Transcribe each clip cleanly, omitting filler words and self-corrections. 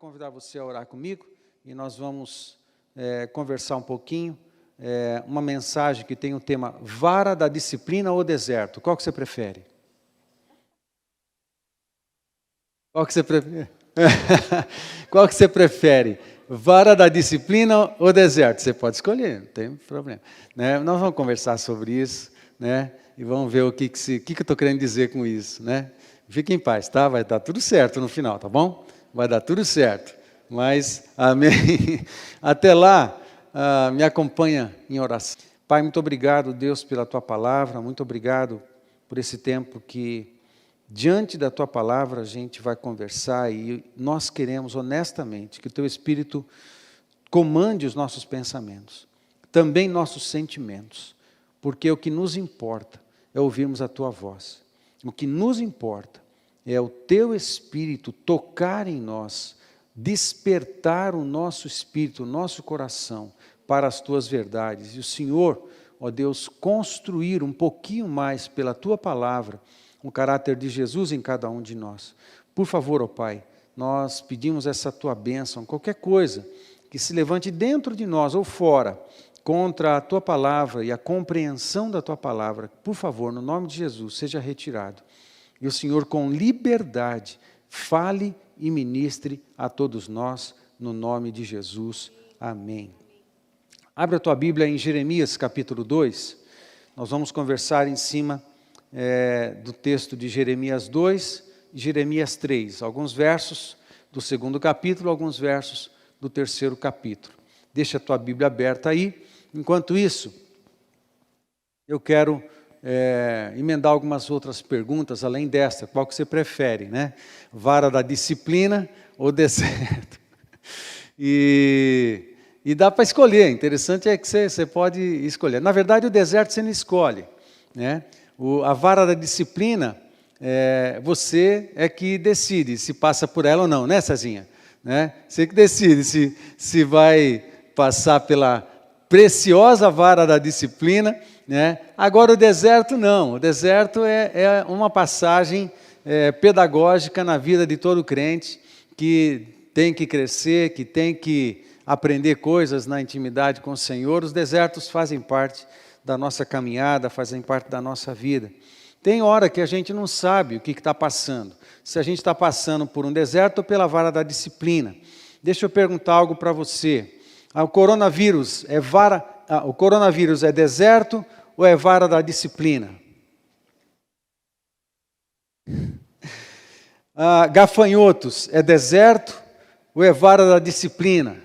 convidar você a orar comigo e nós vamos conversar um pouquinho, uma mensagem que tem o tema Vara da Disciplina ou Deserto. Qual que você prefere? Qual que você prefere? Qual que você prefere? Vara da Disciplina ou Deserto? Você pode escolher, não tem problema. Né? Nós vamos conversar sobre isso, né? E vamos ver o que eu estou querendo dizer com isso, né? Fique em paz, tá? Vai dar tudo certo no final, tá bom? Vai dar tudo certo. Mas, amém. Até lá, me acompanha em oração. Pai, muito obrigado, Deus, pela Tua palavra. Muito obrigado por esse tempo que, diante da Tua palavra, a gente vai conversar e nós queremos, honestamente, que o Teu Espírito comande os nossos pensamentos, também nossos sentimentos, porque o que nos importa é ouvirmos a Tua voz. O que nos importa é o Teu Espírito tocar em nós, despertar o nosso espírito, o nosso coração para as Tuas verdades. E o Senhor, ó Deus, construir um pouquinho mais pela Tua palavra, o caráter de Jesus em cada um de nós. Por favor, ó Pai, nós pedimos essa Tua bênção, qualquer coisa que se levante dentro de nós ou fora, contra a Tua palavra e a compreensão da Tua palavra, por favor, no nome de Jesus, seja retirado. E o Senhor, com liberdade, fale e ministre a todos nós, no nome de Jesus. Amém. Abre a tua Bíblia em Jeremias, capítulo 2. Nós vamos conversar em cima do texto de Jeremias 2 e Jeremias 3. Alguns versos do segundo capítulo, alguns versos do terceiro capítulo. Deixa a tua Bíblia aberta aí. Enquanto isso, eu quero emendar algumas outras perguntas, além desta. Qual que você prefere, né? Vara da disciplina ou deserto? E dá para escolher. Interessante é que você pode escolher. Na verdade, o deserto você não escolhe, né? A vara da disciplina, você é que decide se passa por ela ou não, né, Cezinha? Né? Você que decide se vai passar pela preciosa vara da disciplina, né? Agora o deserto não, o deserto é uma passagem pedagógica na vida de todo crente, que tem que crescer, que tem que aprender coisas na intimidade com o Senhor. Os desertos fazem parte da nossa caminhada, fazem parte da nossa vida. Tem hora que a gente não sabe o que está passando, se a gente está passando por um deserto ou pela vara da disciplina. Deixa eu perguntar algo para você. O coronavírus é deserto ou é vara da disciplina? Gafanhotos é deserto ou é vara da disciplina?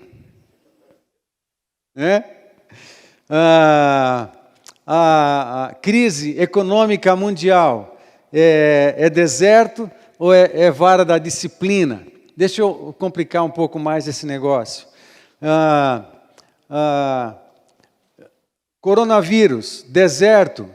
A crise econômica mundial é deserto ou é vara da disciplina? Deixa eu complicar um pouco mais esse negócio. Coronavírus, deserto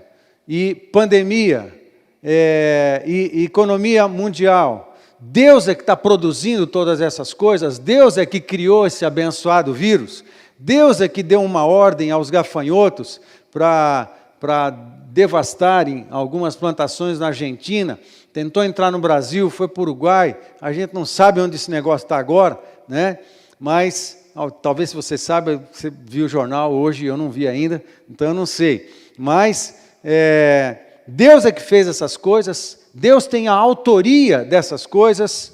e pandemia e economia mundial. Deus é que está produzindo todas essas coisas, Deus é que criou esse abençoado vírus, Deus é que deu uma ordem aos gafanhotos para devastarem algumas plantações na Argentina, tentou entrar no Brasil, foi para o Uruguai, a gente não sabe onde esse negócio está agora, né? Mas talvez se você sabe, você viu o jornal hoje, eu não vi ainda, então eu não sei. Mas Deus é que fez essas coisas, Deus tem a autoria dessas coisas,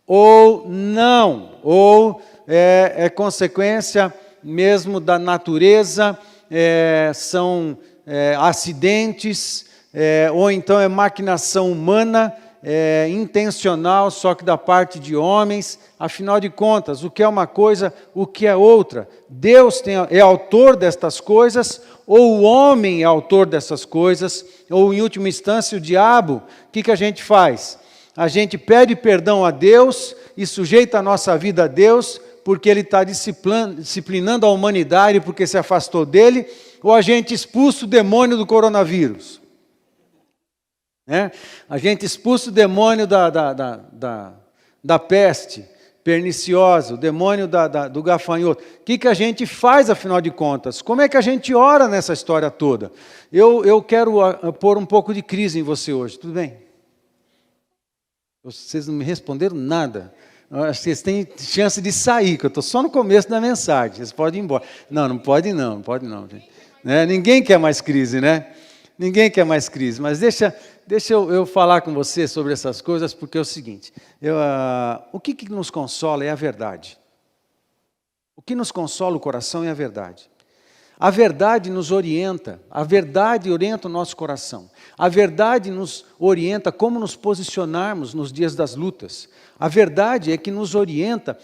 ou não, ou é consequência mesmo da natureza, são acidentes, ou então é maquinação humana, intencional, só que da parte de homens. Afinal de contas, o que é uma coisa, o que é outra? Deus é autor destas coisas, ou o homem é autor dessas coisas, ou em última instância o diabo? O que a gente faz? A gente pede perdão a Deus e sujeita a nossa vida a Deus, porque Ele está disciplinando a humanidade porque se afastou dele, ou a gente expulsa o demônio do coronavírus? A gente expulsa o demônio da peste perniciosa, o demônio do gafanhoto. O que a gente faz, afinal de contas? Como é que a gente ora nessa história toda? Eu quero pôr um pouco de crise em você hoje, tudo bem? Vocês não me responderam nada. Acho que vocês têm chance de sair, que eu estou só no começo da mensagem. Vocês podem ir embora. Não, não pode não, não pode não, gente. Né? Ninguém quer mais crise, né? Ninguém quer mais crise. Mas deixa eu falar com você sobre essas coisas, porque é o seguinte, o que nos consola é a verdade. O que nos consola o coração é a verdade. A verdade nos orienta, a verdade orienta o nosso coração. A verdade nos orienta como nos posicionarmos nos dias das lutas. A verdade é que nos orienta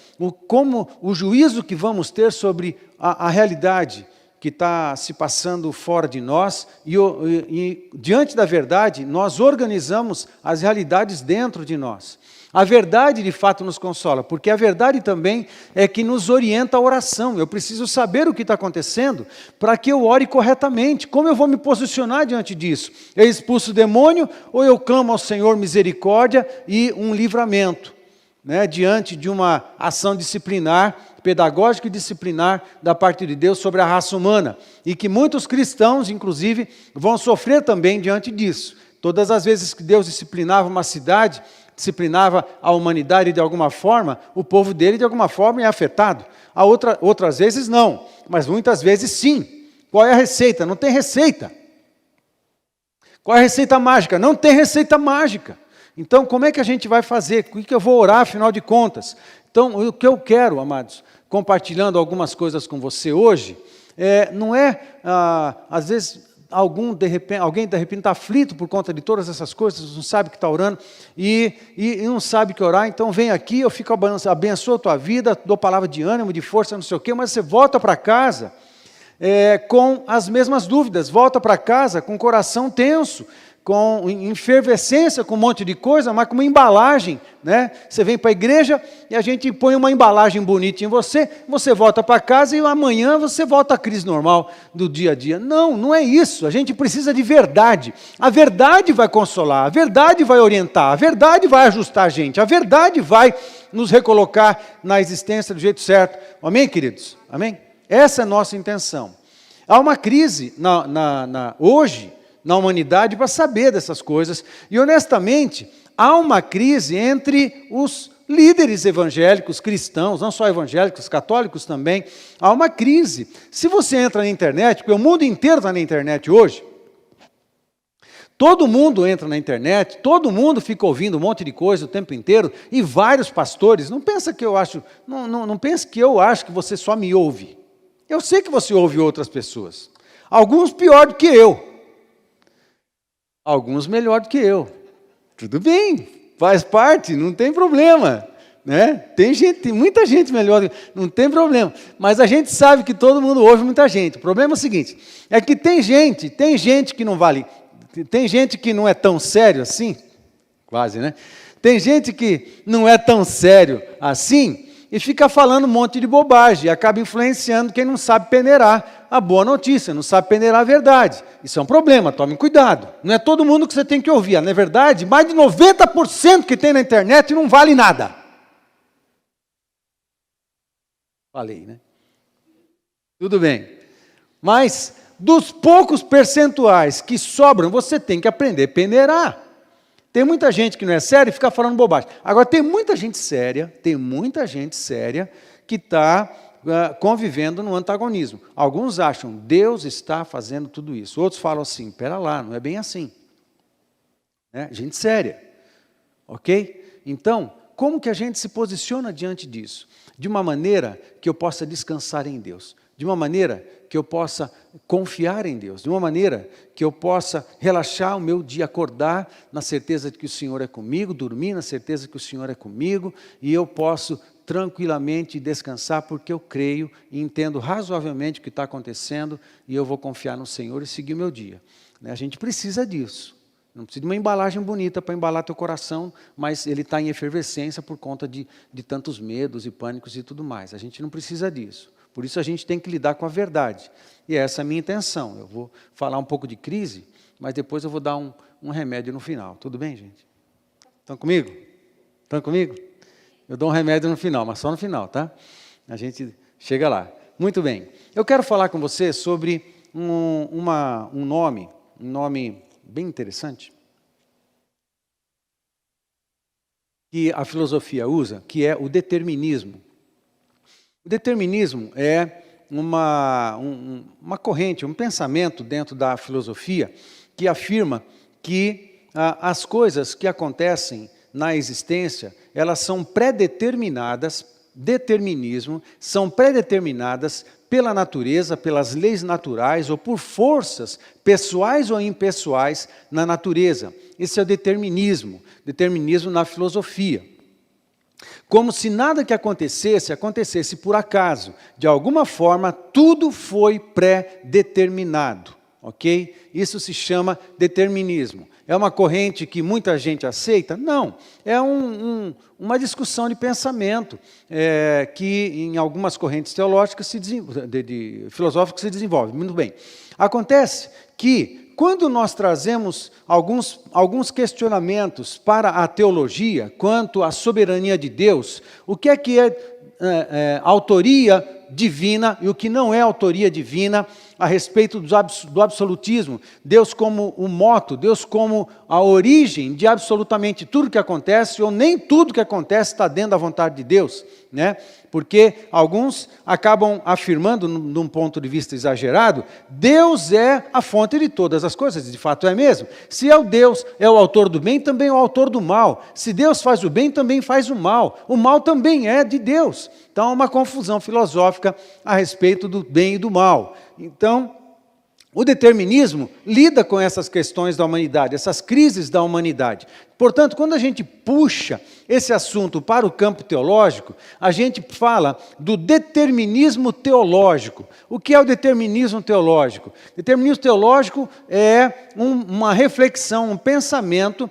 como o juízo que vamos ter sobre a realidade que está se passando fora de nós e diante da verdade, nós organizamos as realidades dentro de nós. A verdade, de fato, nos consola, porque a verdade também é que nos orienta a oração. Eu preciso saber o que está acontecendo para que eu ore corretamente. Como eu vou me posicionar diante disso? Eu expulso o demônio ou eu clamo ao Senhor misericórdia e um livramento, né, diante de uma ação disciplinar, pedagógica e disciplinar da parte de Deus sobre a raça humana. E que muitos cristãos, inclusive, vão sofrer também diante disso. Todas as vezes que Deus disciplinava uma cidade, disciplinava a humanidade de alguma forma, o povo dele de alguma forma é afetado. Outras vezes não, mas muitas vezes sim. Qual é a receita? Não tem receita. Qual é a receita mágica? Não tem receita mágica. Então, como é que a gente vai fazer? O que eu vou orar, afinal de contas? Então, o que eu quero, amados, compartilhando algumas coisas com você hoje, não é, às vezes, alguém de repente está aflito por conta de todas essas coisas, não sabe que está orando e não sabe que orar, então vem aqui, eu fico abençoo a tua vida, dou palavra de ânimo, de força, não sei o quê, mas você volta para casa com as mesmas dúvidas, volta para casa com o coração tenso, com efervescência, com um monte de coisa, mas com uma embalagem, né? Você vem para a igreja e a gente põe uma embalagem bonita em você, você volta para casa e amanhã você volta à crise normal do dia a dia. Não, não é isso, a gente precisa de verdade. A verdade vai consolar, a verdade vai orientar, a verdade vai ajustar a gente, a verdade vai nos recolocar na existência do jeito certo. Amém, queridos? Amém? Essa é a nossa intenção. Há uma crise hoje, na humanidade para saber dessas coisas. E, honestamente, há uma crise entre os líderes evangélicos, cristãos, não só evangélicos, católicos também. Há uma crise. Se você entra na internet, porque o mundo inteiro está na internet hoje, todo mundo entra na internet, todo mundo fica ouvindo um monte de coisa o tempo inteiro, e vários pastores, não pense que eu acho que você só me ouve. Eu sei que você ouve outras pessoas. Alguns pior do que eu. Alguns melhor do que eu. Tudo bem, faz parte, não tem problema. Né? Tem muita gente melhor, não tem problema. Mas a gente sabe que todo mundo ouve muita gente. O problema é o seguinte, é que tem gente que não vale, tem gente que não é tão sério assim, quase, né? Tem gente que não é tão sério assim, e fica falando um monte de bobagem, e acaba influenciando quem não sabe peneirar a boa notícia, não sabe peneirar a verdade. Isso é um problema, tome cuidado. Não é todo mundo que você tem que ouvir. Na verdade, mais de 90% que tem na internet não vale nada. Falei, né? Tudo bem. Mas, dos poucos percentuais que sobram, você tem que aprender a peneirar. Tem muita gente que não é séria e fica falando bobagem. Agora, tem muita gente séria que está convivendo no antagonismo. Alguns acham, Deus está fazendo tudo isso. Outros falam assim, espera lá, não é bem assim. Né? Gente séria. Ok? Então, como que a gente se posiciona diante disso? De uma maneira que eu possa descansar em Deus. De uma maneira que eu possa confiar em Deus, de uma maneira que eu possa relaxar o meu dia, acordar na certeza de que o Senhor é comigo, dormir na certeza de que o Senhor é comigo, e eu posso tranquilamente descansar, porque eu creio e entendo razoavelmente o que está acontecendo, e eu vou confiar no Senhor e seguir o meu dia. A gente precisa disso. Não precisa de uma embalagem bonita para embalar teu coração, mas ele está em efervescência por conta de tantos medos e pânicos e tudo mais. A gente não precisa disso. Por isso a gente tem que lidar com a verdade. E essa é a minha intenção. Eu vou falar um pouco de crise, mas depois eu vou dar um remédio no final. Tudo bem, gente? Estão comigo? Estão comigo? Eu dou um remédio no final, mas só no final, tá? A gente chega lá. Muito bem. Eu quero falar com você sobre um nome bem interessante. que a filosofia usa, que é o determinismo. O determinismo é uma corrente, um pensamento dentro da filosofia que afirma que as coisas que acontecem na existência, elas são pré-determinadas, determinismo, são pré-determinadas pela natureza, pelas leis naturais ou por forças pessoais ou impessoais na natureza. Esse é o determinismo na filosofia. Como se nada que acontecesse por acaso. De alguma forma, tudo foi pré-determinado, ok? Isso se chama determinismo. É uma corrente que muita gente aceita? Não. É uma discussão de pensamento que em algumas correntes teológicas, filosóficas, se desenvolve. Muito bem. Acontece que quando nós trazemos alguns questionamentos para a teologia quanto à soberania de Deus, o que é autoria divina e o que não é autoria divina a respeito do absolutismo, Deus como o moto, Deus como a origem de absolutamente tudo que acontece, ou nem tudo que acontece está dentro da vontade de Deus, né? Porque alguns acabam afirmando, num ponto de vista exagerado, Deus é a fonte de todas as coisas, de fato é mesmo. Se Deus é o autor do bem, também é o autor do mal. Se Deus faz o bem, também faz o mal também é de Deus. Então há uma confusão filosófica a respeito do bem e do mal. Então, o determinismo lida com essas questões da humanidade, essas crises da humanidade. Portanto, quando a gente puxa esse assunto para o campo teológico, a gente fala do determinismo teológico. O que é o determinismo teológico? Determinismo teológico é uma reflexão, um pensamento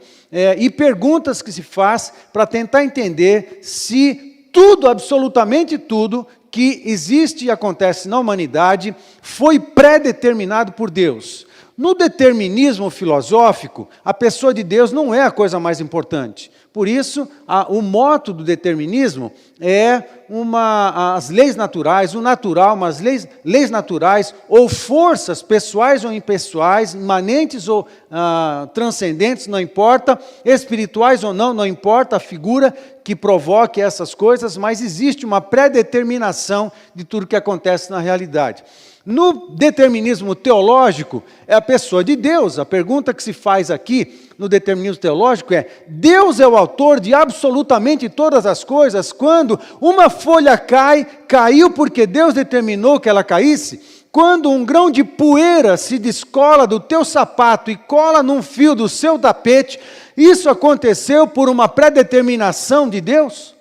e perguntas que se faz para tentar entender se tudo, absolutamente tudo, que existe e acontece na humanidade foi pré-determinado por Deus. No determinismo filosófico, a pessoa de Deus não é a coisa mais importante. Por isso, o moto do determinismo é as leis naturais, o natural, mas leis naturais ou forças pessoais ou impessoais, imanentes ou transcendentes, não importa, espirituais ou não importa a figura que provoque essas coisas, mas existe uma pré-determinação de tudo que acontece na realidade. No determinismo teológico, é a pessoa de Deus. A pergunta que se faz aqui no determinismo teológico é: Deus é o autor de absolutamente todas as coisas? Quando uma folha caiu porque Deus determinou que ela caísse? Quando um grão de poeira se descola do teu sapato e cola num fio do seu tapete, isso aconteceu por uma predeterminação de Deus?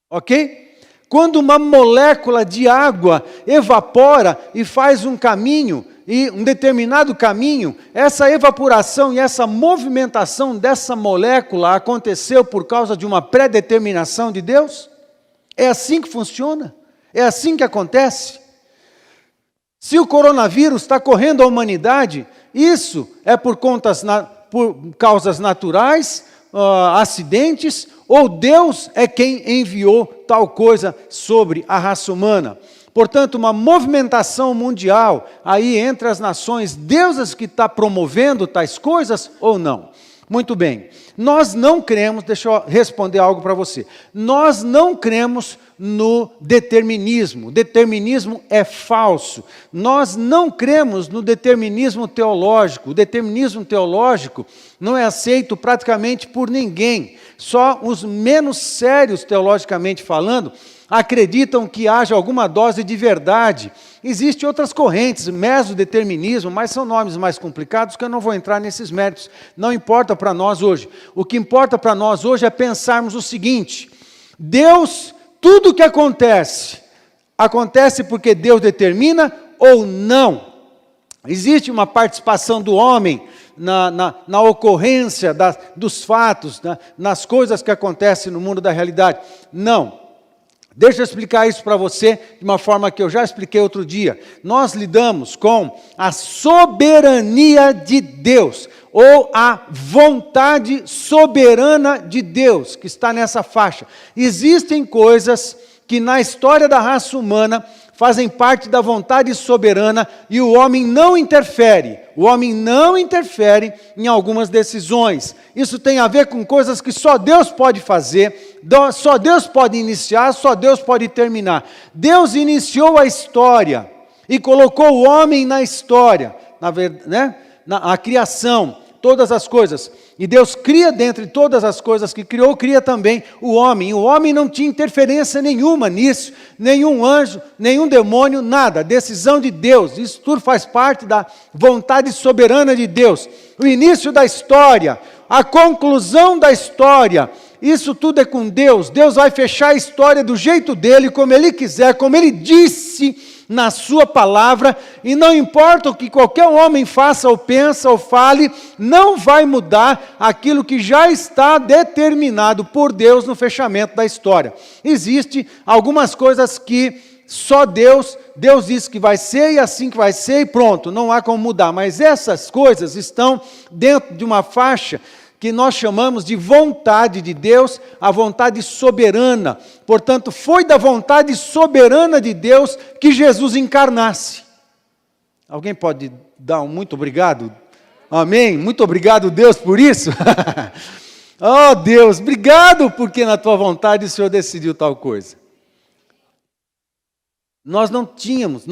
Ok? Quando uma molécula de água evapora e faz um caminho, e um determinado caminho, essa evaporação e essa movimentação dessa molécula aconteceu por causa de uma predeterminação de Deus? É assim que funciona? É assim que acontece? Se o coronavírus está correndo a humanidade, isso é por causas naturais, acidentes, ou Deus é quem enviou tal coisa sobre a raça humana. Portanto, uma movimentação mundial aí entre as nações, Deus que está promovendo tais coisas ou não? Muito bem, nós não cremos, deixa eu responder algo para você, nós não cremos no determinismo. O determinismo é falso. Nós não cremos no determinismo teológico. O determinismo teológico não é aceito praticamente por ninguém. Só os menos sérios, teologicamente falando, acreditam que haja alguma dose de verdade. Existem outras correntes, mesodeterminismo, mas são nomes mais complicados que eu não vou entrar nesses méritos. Não importa para nós hoje. O que importa para nós hoje é pensarmos o seguinte: Deus, tudo o que acontece porque Deus determina ou não? Existe uma participação do homem na ocorrência dos fatos, nas coisas que acontecem no mundo da realidade? Não. Deixa eu explicar isso para você de uma forma que eu já expliquei outro dia. Nós lidamos com a soberania de Deus, ou a vontade soberana de Deus, que está nessa faixa. Existem coisas que na história da raça humana fazem parte da vontade soberana e o homem não interfere. O homem não interfere em algumas decisões. Isso tem a ver com coisas que só Deus pode fazer, só Deus pode iniciar, só Deus pode terminar. Deus iniciou a história e colocou o homem na história, a criação, todas as coisas. E Deus cria dentre todas as coisas que criou, cria também o homem. E o homem não tinha interferência nenhuma nisso, nenhum anjo, nenhum demônio, nada. Decisão de Deus, isso tudo faz parte da vontade soberana de Deus. O início da história, a conclusão da história, isso tudo é com Deus. Deus vai fechar a história do jeito dele, como ele quiser, como ele disse na sua palavra, e não importa o que qualquer homem faça ou pensa ou fale, não vai mudar aquilo que já está determinado por Deus no fechamento da história. Existem algumas coisas que só Deus disse que vai ser e assim que vai ser e pronto, não há como mudar, mas essas coisas estão dentro de uma faixa que nós chamamos de vontade de Deus, a vontade soberana. Portanto, foi da vontade soberana de Deus que Jesus encarnasse. Alguém pode dar um muito obrigado? Amém? Muito obrigado, Deus, por isso. Oh, Deus, obrigado porque na tua vontade o Senhor decidiu tal coisa. Nós não tínhamos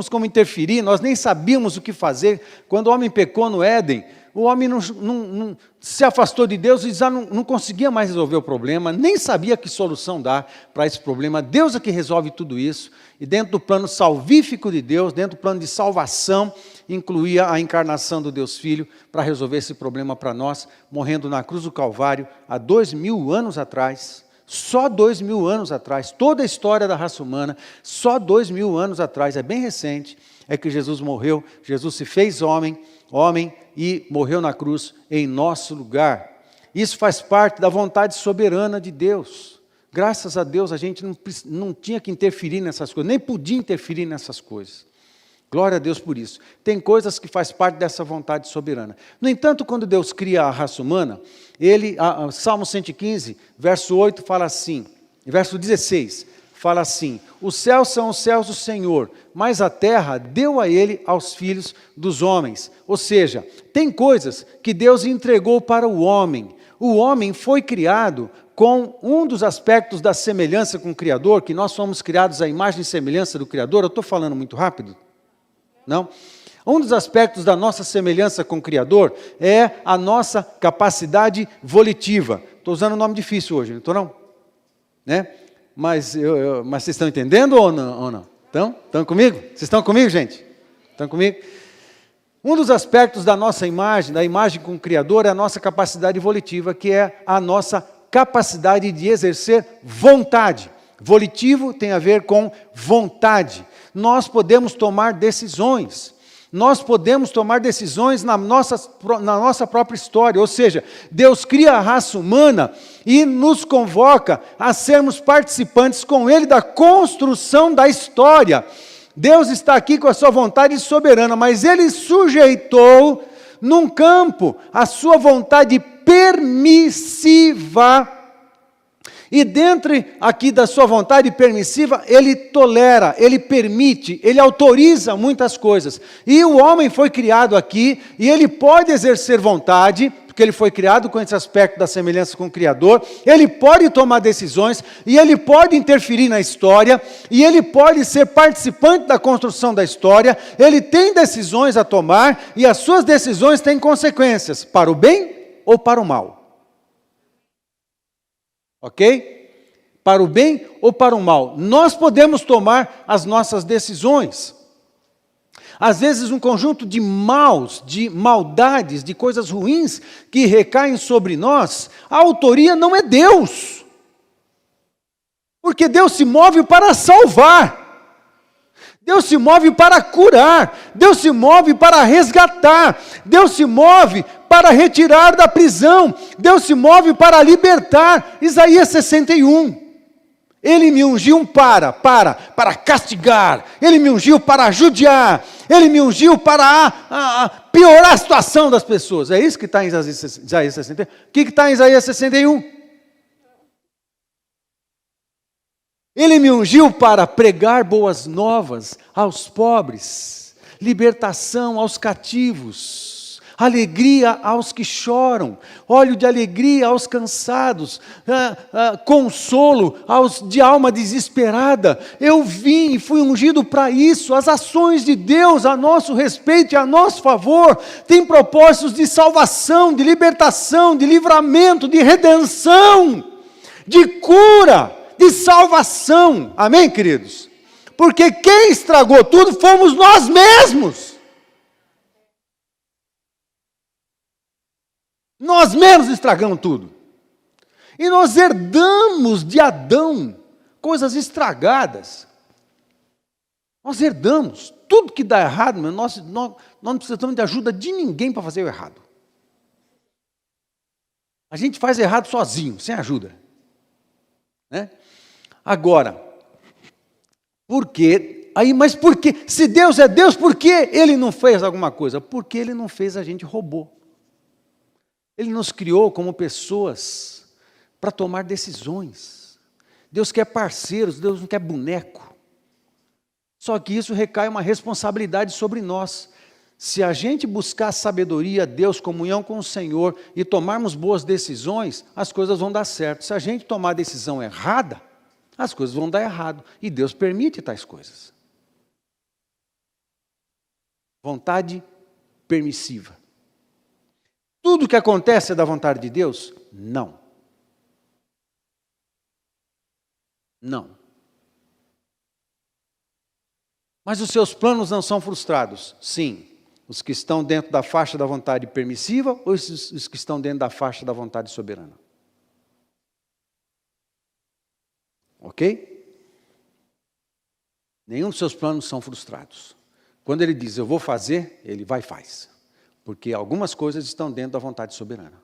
como interferir, nós nem sabíamos o que fazer. Quando o homem pecou no Éden, o homem não se afastou de Deus e já não conseguia mais resolver o problema, nem sabia que solução dar para esse problema. Deus é que resolve tudo isso. E dentro do plano salvífico de Deus, dentro do plano de salvação, incluía a encarnação do Deus Filho para resolver esse problema para nós, morrendo na cruz do Calvário há 2000 anos atrás. Só 2000 anos atrás, toda a história da raça humana, só 2000 anos atrás, é bem recente, é que Jesus morreu, Jesus se fez homem e morreu na cruz em nosso lugar. Isso faz parte da vontade soberana de Deus. Graças a Deus a gente não tinha que interferir nessas coisas, nem podia interferir nessas coisas. Glória a Deus por isso. Tem coisas que faz parte dessa vontade soberana. No entanto, quando Deus cria a raça humana, Salmo 115, verso 8 fala assim, verso 16, fala assim: os céus são os céus do Senhor, mas a terra deu a ele aos filhos dos homens. Ou seja, tem coisas que Deus entregou para o homem. O homem foi criado com um dos aspectos da semelhança com o Criador, que nós fomos criados à imagem e semelhança do Criador. Eu estou falando muito rápido? Não? Um dos aspectos da nossa semelhança com o Criador é a nossa capacidade volitiva. Estou usando um nome difícil hoje, não estou não? Né? Mas vocês estão entendendo ou não? Estão comigo? Vocês estão comigo, gente? Estão comigo? Um dos aspectos da nossa imagem, da imagem com o Criador, é a nossa capacidade volitiva, que é a nossa capacidade de exercer vontade. Volitivo tem a ver com vontade. Nós podemos tomar decisões. Nós podemos tomar decisões na nossa própria história. Ou seja, Deus cria a raça humana e nos convoca a sermos participantes com Ele da construção da história. Deus está aqui com a sua vontade soberana, mas Ele sujeitou num campo a sua vontade permissiva. E dentro aqui da sua vontade permissiva, Ele tolera, Ele permite, Ele autoriza muitas coisas. E o homem foi criado aqui, e ele pode exercer vontade, porque ele foi criado com esse aspecto da semelhança com o Criador, ele pode tomar decisões, e ele pode interferir na história, e ele pode ser participante da construção da história, ele tem decisões a tomar, e as suas decisões têm consequências, para o bem ou para o mal. Ok? Para o bem ou para o mal. Nós podemos tomar as nossas decisões. Às vezes um conjunto de maus, de maldades, de coisas ruins que recaem sobre nós, a autoria não é Deus. Porque Deus se move para salvar. Deus se move para curar. Deus se move para resgatar. Deus se move para retirar da prisão. Deus se move para libertar. Isaías 61. Ele me ungiu para castigar. Ele me ungiu para judiar. Ele me ungiu para piorar a situação das pessoas. É isso que está em Isaías 61. O que está em Isaías 61? Ele me ungiu para pregar boas novas aos pobres, libertação aos cativos, alegria aos que choram, óleo de alegria aos cansados, consolo aos de alma desesperada. Eu vim e fui ungido para isso. As ações de Deus a nosso respeito e a nosso favor têm propósitos de salvação, de libertação, de livramento, de redenção, de cura, de salvação. Amém, queridos? Porque quem estragou tudo fomos nós mesmos. Nós mesmos estragamos tudo. E nós herdamos de Adão coisas estragadas. Nós herdamos tudo que dá errado, nós não precisamos de ajuda de ninguém para fazer o errado. A gente faz errado sozinho, sem ajuda. Né? Agora, por quê? Mas por quê? Se Deus é Deus, por que Ele não fez alguma coisa? Porque Ele não fez a gente robô. Ele nos criou como pessoas para tomar decisões. Deus quer parceiros, Deus não quer boneco. Só que isso recai uma responsabilidade sobre nós. Se a gente buscar sabedoria, Deus, comunhão com o Senhor e tomarmos boas decisões, as coisas vão dar certo. Se a gente tomar a decisão errada, as coisas vão dar errado. E Deus permite tais coisas. Vontade permissiva. Tudo que acontece é da vontade de Deus? Não. Não. Mas os seus planos não são frustrados? Sim. Os que estão dentro da faixa da vontade permissiva ou os que estão dentro da faixa da vontade soberana? Ok? Nenhum dos seus planos são frustrados. Quando ele diz, eu vou fazer, ele vai e faz. Porque algumas coisas estão dentro da vontade soberana.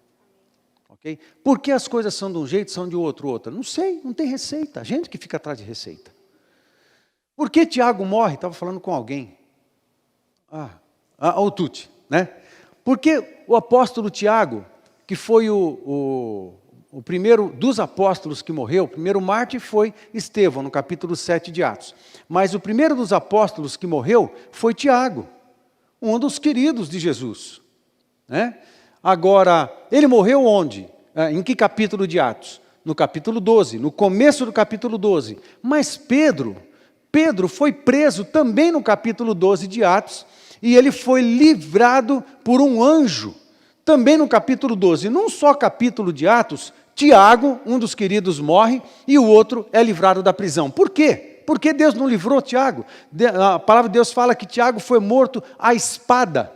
Ok? Por que as coisas são de um jeito, são de outro? Não sei, não tem receita. A gente que fica atrás de receita. Por que Tiago morre? Estava falando com alguém. O Tuti, né? Porque o apóstolo Tiago, que foi o primeiro dos apóstolos que morreu, o primeiro mártir foi Estevão, no capítulo 7 de Atos. Mas o primeiro dos apóstolos que morreu foi Tiago, um dos queridos de Jesus. Né? Agora, ele morreu onde? Em que capítulo de Atos? No capítulo 12, no começo do capítulo 12. Mas Pedro foi preso também no capítulo 12 de Atos, e ele foi livrado por um anjo, também no capítulo 12. Num só capítulo de Atos, Tiago, um dos queridos, morre, e o outro é livrado da prisão. Por quê? Porque Deus não livrou Tiago. A palavra de Deus fala que Tiago foi morto à espada.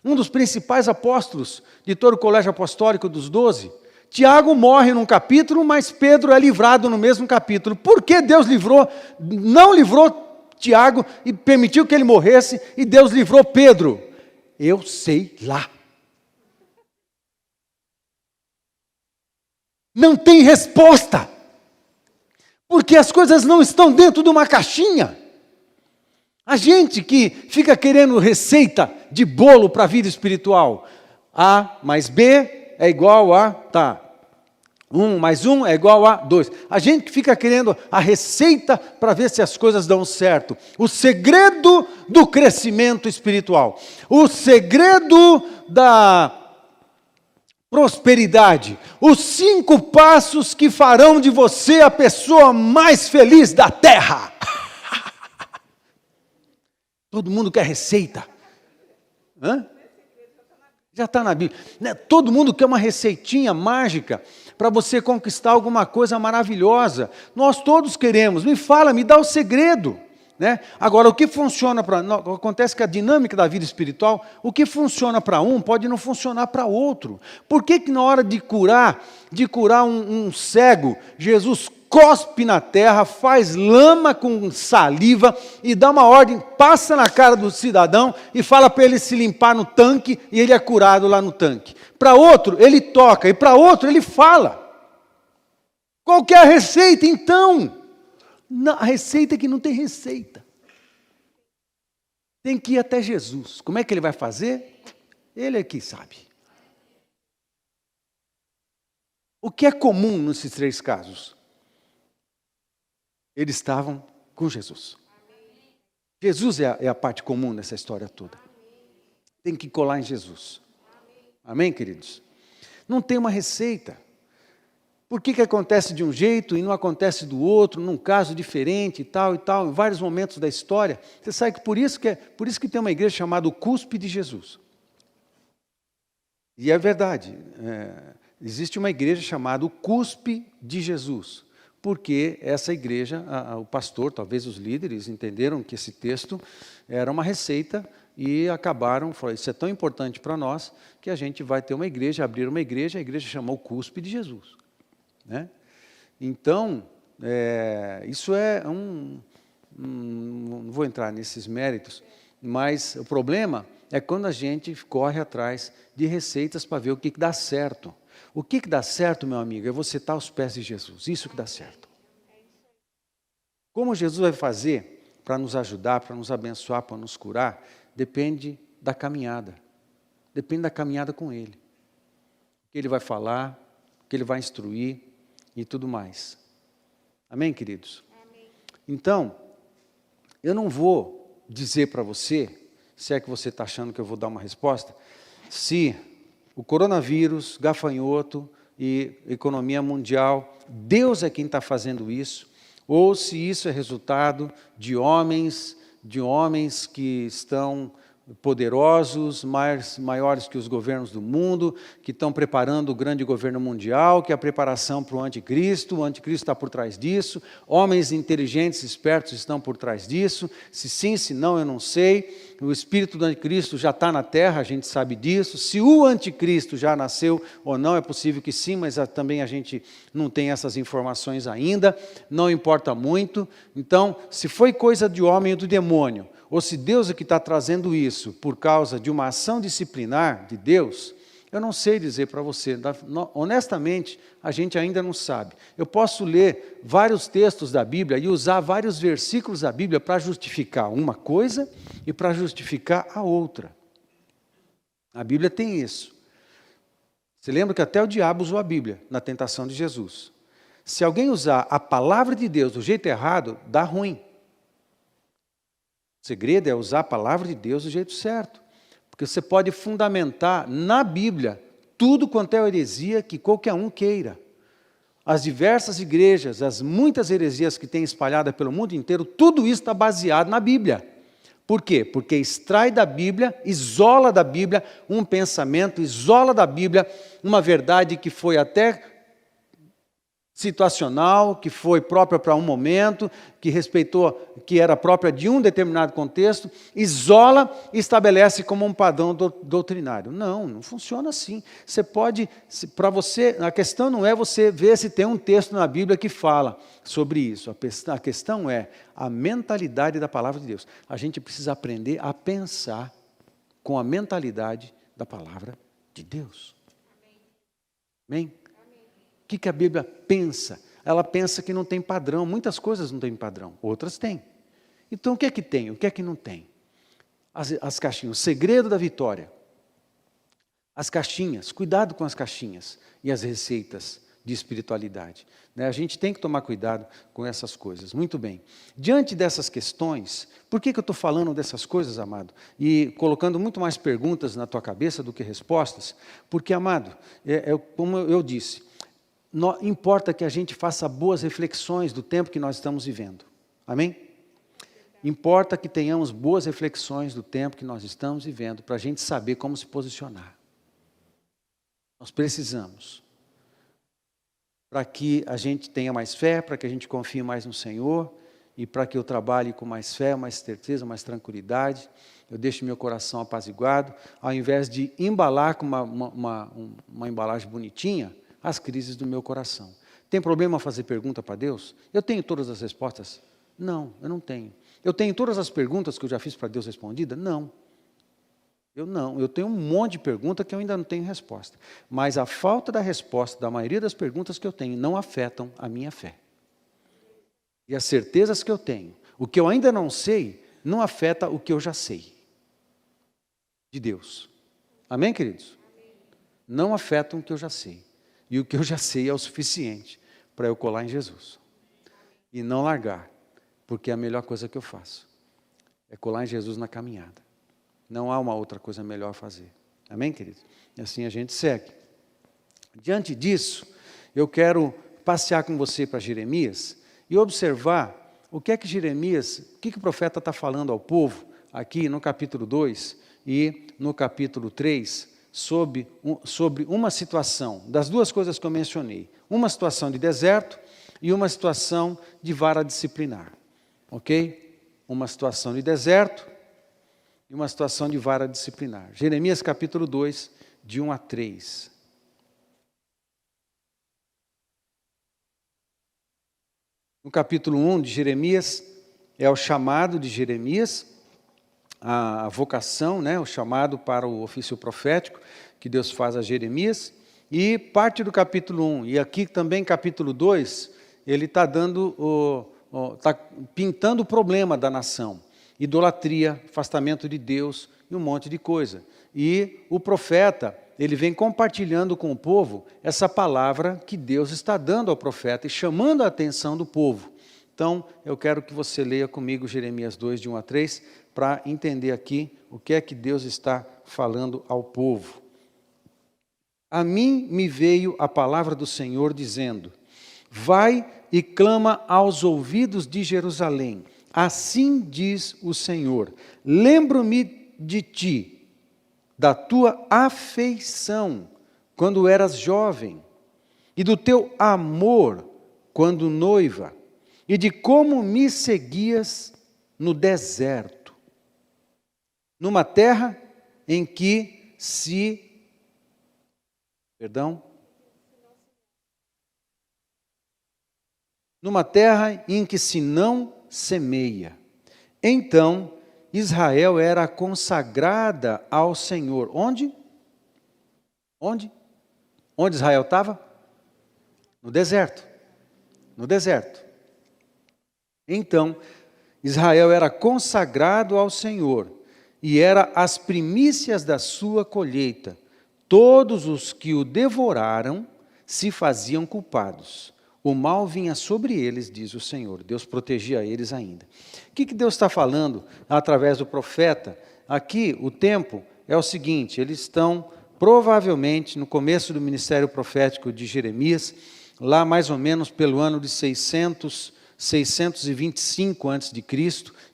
Um dos principais apóstolos de todo o colégio apostólico dos 12. Tiago morre num capítulo, mas Pedro é livrado no mesmo capítulo. Por que Deus não livrou Tiago e permitiu que ele morresse, e Deus livrou Pedro? Eu sei lá. Não tem resposta. Porque as coisas não estão dentro de uma caixinha. A gente que fica querendo receita de bolo para a vida espiritual. A mais B é igual a... 1 mais 1 é igual a 2. A gente que fica querendo a receita para ver se as coisas dão certo. O segredo do crescimento espiritual. O segredo da prosperidade. Os 5 passos que farão de você a pessoa mais feliz da terra. Todo mundo quer receita. Já está na Bíblia. Todo mundo quer uma receitinha mágica para você conquistar alguma coisa maravilhosa. Nós todos queremos. Me fala, me dá o segredo. Né? Agora, o que funciona para... Acontece que a dinâmica da vida espiritual, o que funciona para um pode não funcionar para outro. Por que na hora de curar um cego, Jesus cospe na terra, faz lama com saliva e dá uma ordem, passa na cara do cidadão e fala para ele se limpar no tanque, e ele é curado lá no tanque. Para outro, ele toca, e para outro, ele fala. Qual que é a receita, então? A receita é que não tem receita. Tem que ir até Jesus. Como é que ele vai fazer? Ele é que sabe. O que é comum nesses 3 casos? Eles estavam com Jesus. Jesus é a parte comum dessa história toda. Tem que colar em Jesus. Amém, queridos? Não tem uma receita. Por que acontece de um jeito e não acontece do outro, num caso diferente e tal, em vários momentos da história? Você sabe que por isso que tem uma igreja chamada o Cuspe de Jesus. E é verdade, existe uma igreja chamada o Cuspe de Jesus, porque essa igreja, o pastor, talvez os líderes, entenderam que esse texto era uma receita e acabaram, falaram, isso é tão importante para nós, que a gente vai ter uma igreja, abrir uma igreja, a igreja chamou o Cuspe de Jesus. Né? Então, isso é não vou entrar nesses méritos, mas o problema é quando a gente corre atrás de receitas para ver o que dá certo. O que dá certo, meu amigo, é você estar aos pés de Jesus, isso que dá certo. Como Jesus vai fazer para nos ajudar, para nos abençoar, para nos curar, depende da caminhada. Depende da caminhada com Ele. O que Ele vai falar, o que Ele vai instruir, e tudo mais. Amém, queridos? Amém. Então, eu não vou dizer para você, se é que você está achando que eu vou dar uma resposta, se o coronavírus, gafanhoto e economia mundial, Deus é quem está fazendo isso, ou se isso é resultado de homens que estão poderosos, maiores que os governos do mundo, que estão preparando o grande governo mundial, que é a preparação para o anticristo está por trás disso, homens inteligentes, espertos estão por trás disso, se sim, se não, eu não sei, o espírito do anticristo já está na terra, a gente sabe disso, se o anticristo já nasceu ou não, é possível que sim, mas também a gente não tem essas informações ainda, não importa muito. Então, se foi coisa de homem ou do demônio, ou se Deus é que está trazendo isso por causa de uma ação disciplinar de Deus, eu não sei dizer para você. Honestamente, a gente ainda não sabe. Eu posso ler vários textos da Bíblia e usar vários versículos da Bíblia para justificar uma coisa e para justificar a outra. A Bíblia tem isso. Você lembra que até o diabo usou a Bíblia na tentação de Jesus. Se alguém usar a palavra de Deus do jeito errado, dá ruim. O segredo é usar a palavra de Deus do jeito certo. Porque você pode fundamentar na Bíblia tudo quanto é heresia que qualquer um queira. As diversas igrejas, as muitas heresias que tem espalhada pelo mundo inteiro, tudo isso está baseado na Bíblia. Por quê? Porque extrai da Bíblia, isola da Bíblia um pensamento, isola da Bíblia uma verdade que foi até situacional, que foi própria para um momento, que respeitou, que era própria de um determinado contexto, isola e estabelece como um padrão doutrinário. Não funciona assim. Você pode, para você, a questão não é você ver se tem um texto na Bíblia que fala sobre isso. A questão é a mentalidade da palavra de Deus. A gente precisa aprender a pensar com a mentalidade da palavra de Deus. Amém? O que a Bíblia pensa? Ela pensa que não tem padrão. Muitas coisas não têm padrão, outras têm. Então, o que é que tem? O que é que não tem? As caixinhas, o segredo da vitória. As caixinhas, cuidado com as caixinhas e as receitas de espiritualidade. A gente tem que tomar cuidado com essas coisas. Muito bem. Diante dessas questões, por que eu estou falando dessas coisas, amado? E colocando muito mais perguntas na tua cabeça do que respostas? Porque, amado, como eu disse, importa que a gente faça boas reflexões do tempo que nós estamos vivendo. Amém? Importa que tenhamos boas reflexões do tempo que nós estamos vivendo, para a gente saber como se posicionar. Nós precisamos. Para que a gente tenha mais fé, para que a gente confie mais no Senhor, e para que eu trabalhe com mais fé, mais certeza, mais tranquilidade, eu deixo meu coração apaziguado, ao invés de embalar com uma embalagem bonitinha, as crises do meu coração. Tem problema fazer pergunta para Deus? Eu tenho todas as respostas? Não, eu não tenho. Eu tenho todas as perguntas que eu já fiz para Deus respondida? Não. Eu tenho um monte de perguntas que eu ainda não tenho resposta. Mas a falta da resposta da maioria das perguntas que eu tenho não afetam a minha fé. E as certezas que eu tenho, o que eu ainda não sei, não afeta o que eu já sei de Deus. Amém, queridos? Não afetam o que eu já sei. E o que eu já sei é o suficiente para eu colar em Jesus. e não largar, porque é a melhor coisa que eu faço. É colar em Jesus na caminhada. Não há uma outra coisa melhor a fazer. Amém, queridos? E assim a gente segue. Diante disso, eu quero passear com você para Jeremias e observar o que é que Jeremias, o que o profeta está falando ao povo, aqui no capítulo 2 e no capítulo 3, sobre uma situação, das duas coisas que eu mencionei, uma situação de deserto e uma situação de vara disciplinar, ok? Uma situação de deserto e uma situação de vara disciplinar. Jeremias capítulo 2, de 1 a 3. No capítulo 1 de Jeremias, é o chamado de Jeremias, a vocação, né, o chamado para o ofício profético que Deus faz a Jeremias, e parte do capítulo 1, e aqui também capítulo 2, ele está está pintando o problema da nação, idolatria, afastamento de Deus e um monte de coisa. E o profeta, ele vem compartilhando com o povo essa palavra que Deus está dando ao profeta e chamando a atenção do povo. Então, eu quero que você leia comigo Jeremias 2, de 1 a 3, para entender aqui o que é que Deus está falando ao povo. A mim me veio a palavra do Senhor dizendo: vai e clama aos ouvidos de Jerusalém. Assim diz o Senhor: lembro-me de ti, da tua afeição, quando eras jovem, e do teu amor, quando noiva, e de como me seguias no deserto, numa terra em que numa terra em que se não semeia. Então, Israel era consagrada ao Senhor. Onde? Onde? Onde Israel estava? No deserto. No deserto. Então, Israel era consagrado ao Senhor, e era as primícias da sua colheita. Todos os que o devoraram se faziam culpados. O mal vinha sobre eles, diz o Senhor. Deus protegia eles ainda. O que Deus está falando através do profeta? Aqui, o tempo é o seguinte: eles estão provavelmente no começo do ministério profético de Jeremias, lá mais ou menos pelo ano de 625 a.C.,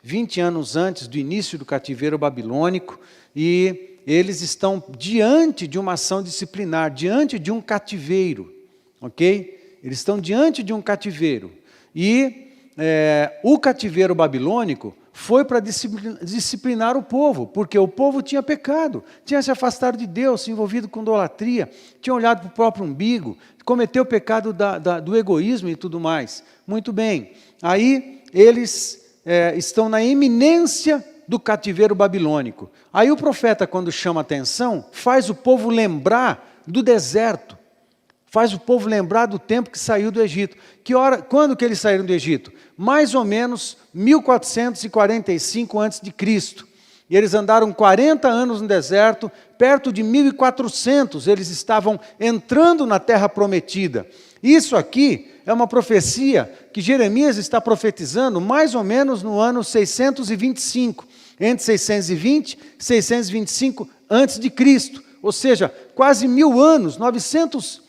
20 anos antes do início do cativeiro babilônico, e eles estão diante de uma ação disciplinar, diante de um cativeiro, ok? Eles estão diante de um cativeiro, e o cativeiro babilônico foi para disciplinar o povo, porque o povo tinha pecado, tinha se afastado de Deus, se envolvido com idolatria, tinha olhado para o próprio umbigo, cometeu o pecado do egoísmo e tudo mais. Muito bem, aí eles estão na iminência do cativeiro babilônico. Aí o profeta, quando chama atenção, faz o povo lembrar do deserto, faz o povo lembrar do tempo que saiu do Egito. Quando que eles saíram do Egito? Mais ou menos 1445 a.C. E eles andaram 40 anos no deserto, perto de 1400 eles estavam entrando na terra prometida. Isso aqui é uma profecia que Jeremias está profetizando mais ou menos no ano 625, entre 620 e 625 a.C., ou seja, quase 1000 anos, 900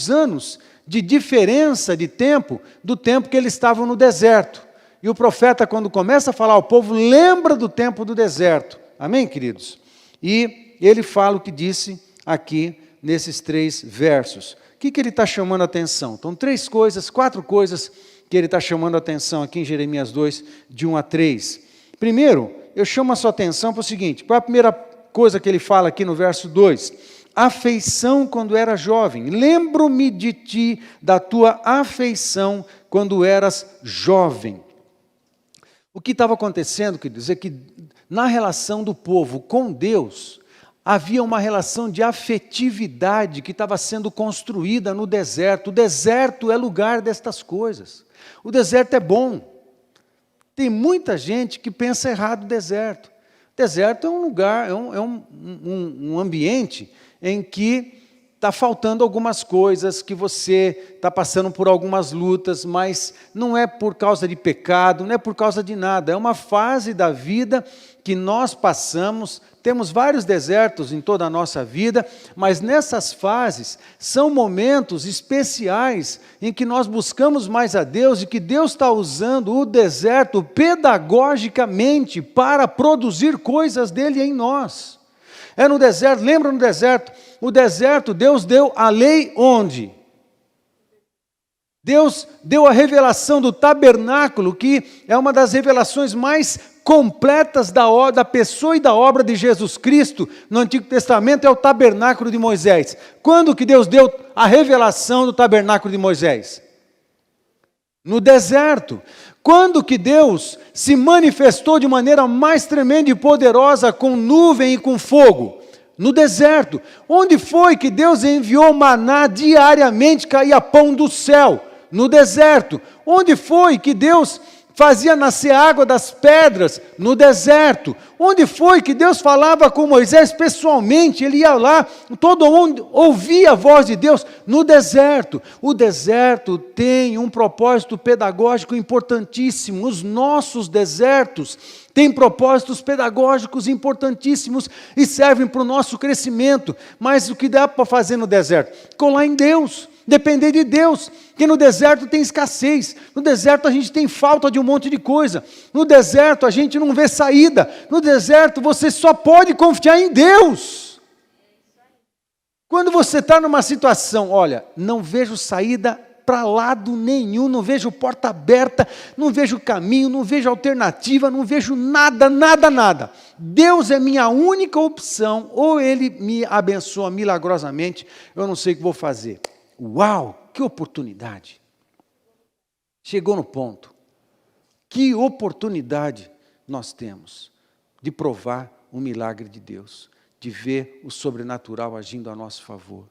anos de diferença de tempo do tempo que eles estavam no deserto. E o profeta, quando começa a falar ao povo, lembra do tempo do deserto. Amém, queridos? E ele fala o que disse aqui nesses 3 versos. O que ele está chamando a atenção? Então, 4 coisas que ele está chamando a atenção aqui em Jeremias 2, de 1 a 3. Primeiro, eu chamo a sua atenção para o seguinte: qual é a primeira coisa que ele fala aqui no verso 2? Afeição quando era jovem. Lembro-me de ti, da tua afeição quando eras jovem. O que estava acontecendo, quer dizer, que na relação do povo com Deus, havia uma relação de afetividade que estava sendo construída no deserto. O deserto é lugar destas coisas. O deserto é bom. Tem muita gente que pensa errado do deserto. O deserto é um lugar, é um ambiente em que está faltando algumas coisas, que você está passando por algumas lutas, mas não é por causa de pecado, não é por causa de nada, é uma fase da vida que nós passamos. Temos vários desertos em toda a nossa vida, mas nessas fases são momentos especiais em que nós buscamos mais a Deus e que Deus está usando o deserto pedagogicamente para produzir coisas dele em nós. É no deserto, lembra no deserto? O deserto, Deus deu a lei onde? Deus deu a revelação do tabernáculo, que é uma das revelações mais completas da pessoa e da obra de Jesus Cristo no Antigo Testamento, é o tabernáculo de Moisés. Quando que Deus deu a revelação do tabernáculo de Moisés? No deserto. Quando que Deus se manifestou de maneira mais tremenda e poderosa com nuvem e com fogo? No deserto. Onde foi que Deus enviou maná diariamente, caía pão do céu? No deserto. Onde foi que Deus fazia nascer água das pedras? No deserto. Onde foi que Deus falava com Moisés pessoalmente? Ele ia lá, todo mundo ouvia a voz de Deus. No deserto. O deserto tem um propósito pedagógico importantíssimo. Os nossos desertos têm propósitos pedagógicos importantíssimos e servem para o nosso crescimento. Mas o que dá para fazer no deserto? Colar em Deus. Depender de Deus, porque no deserto tem escassez, no deserto a gente tem falta de um monte de coisa, no deserto a gente não vê saída, no deserto você só pode confiar em Deus. Quando você está numa situação, olha, não vejo saída para lado nenhum, não vejo porta aberta, não vejo caminho, não vejo alternativa, não vejo nada, nada, nada. Deus é minha única opção, ou Ele me abençoa milagrosamente, eu não sei o que vou fazer. Uau, que oportunidade! Chegou no ponto. Que oportunidade nós temos de provar o milagre de Deus, de ver o sobrenatural agindo a nosso favor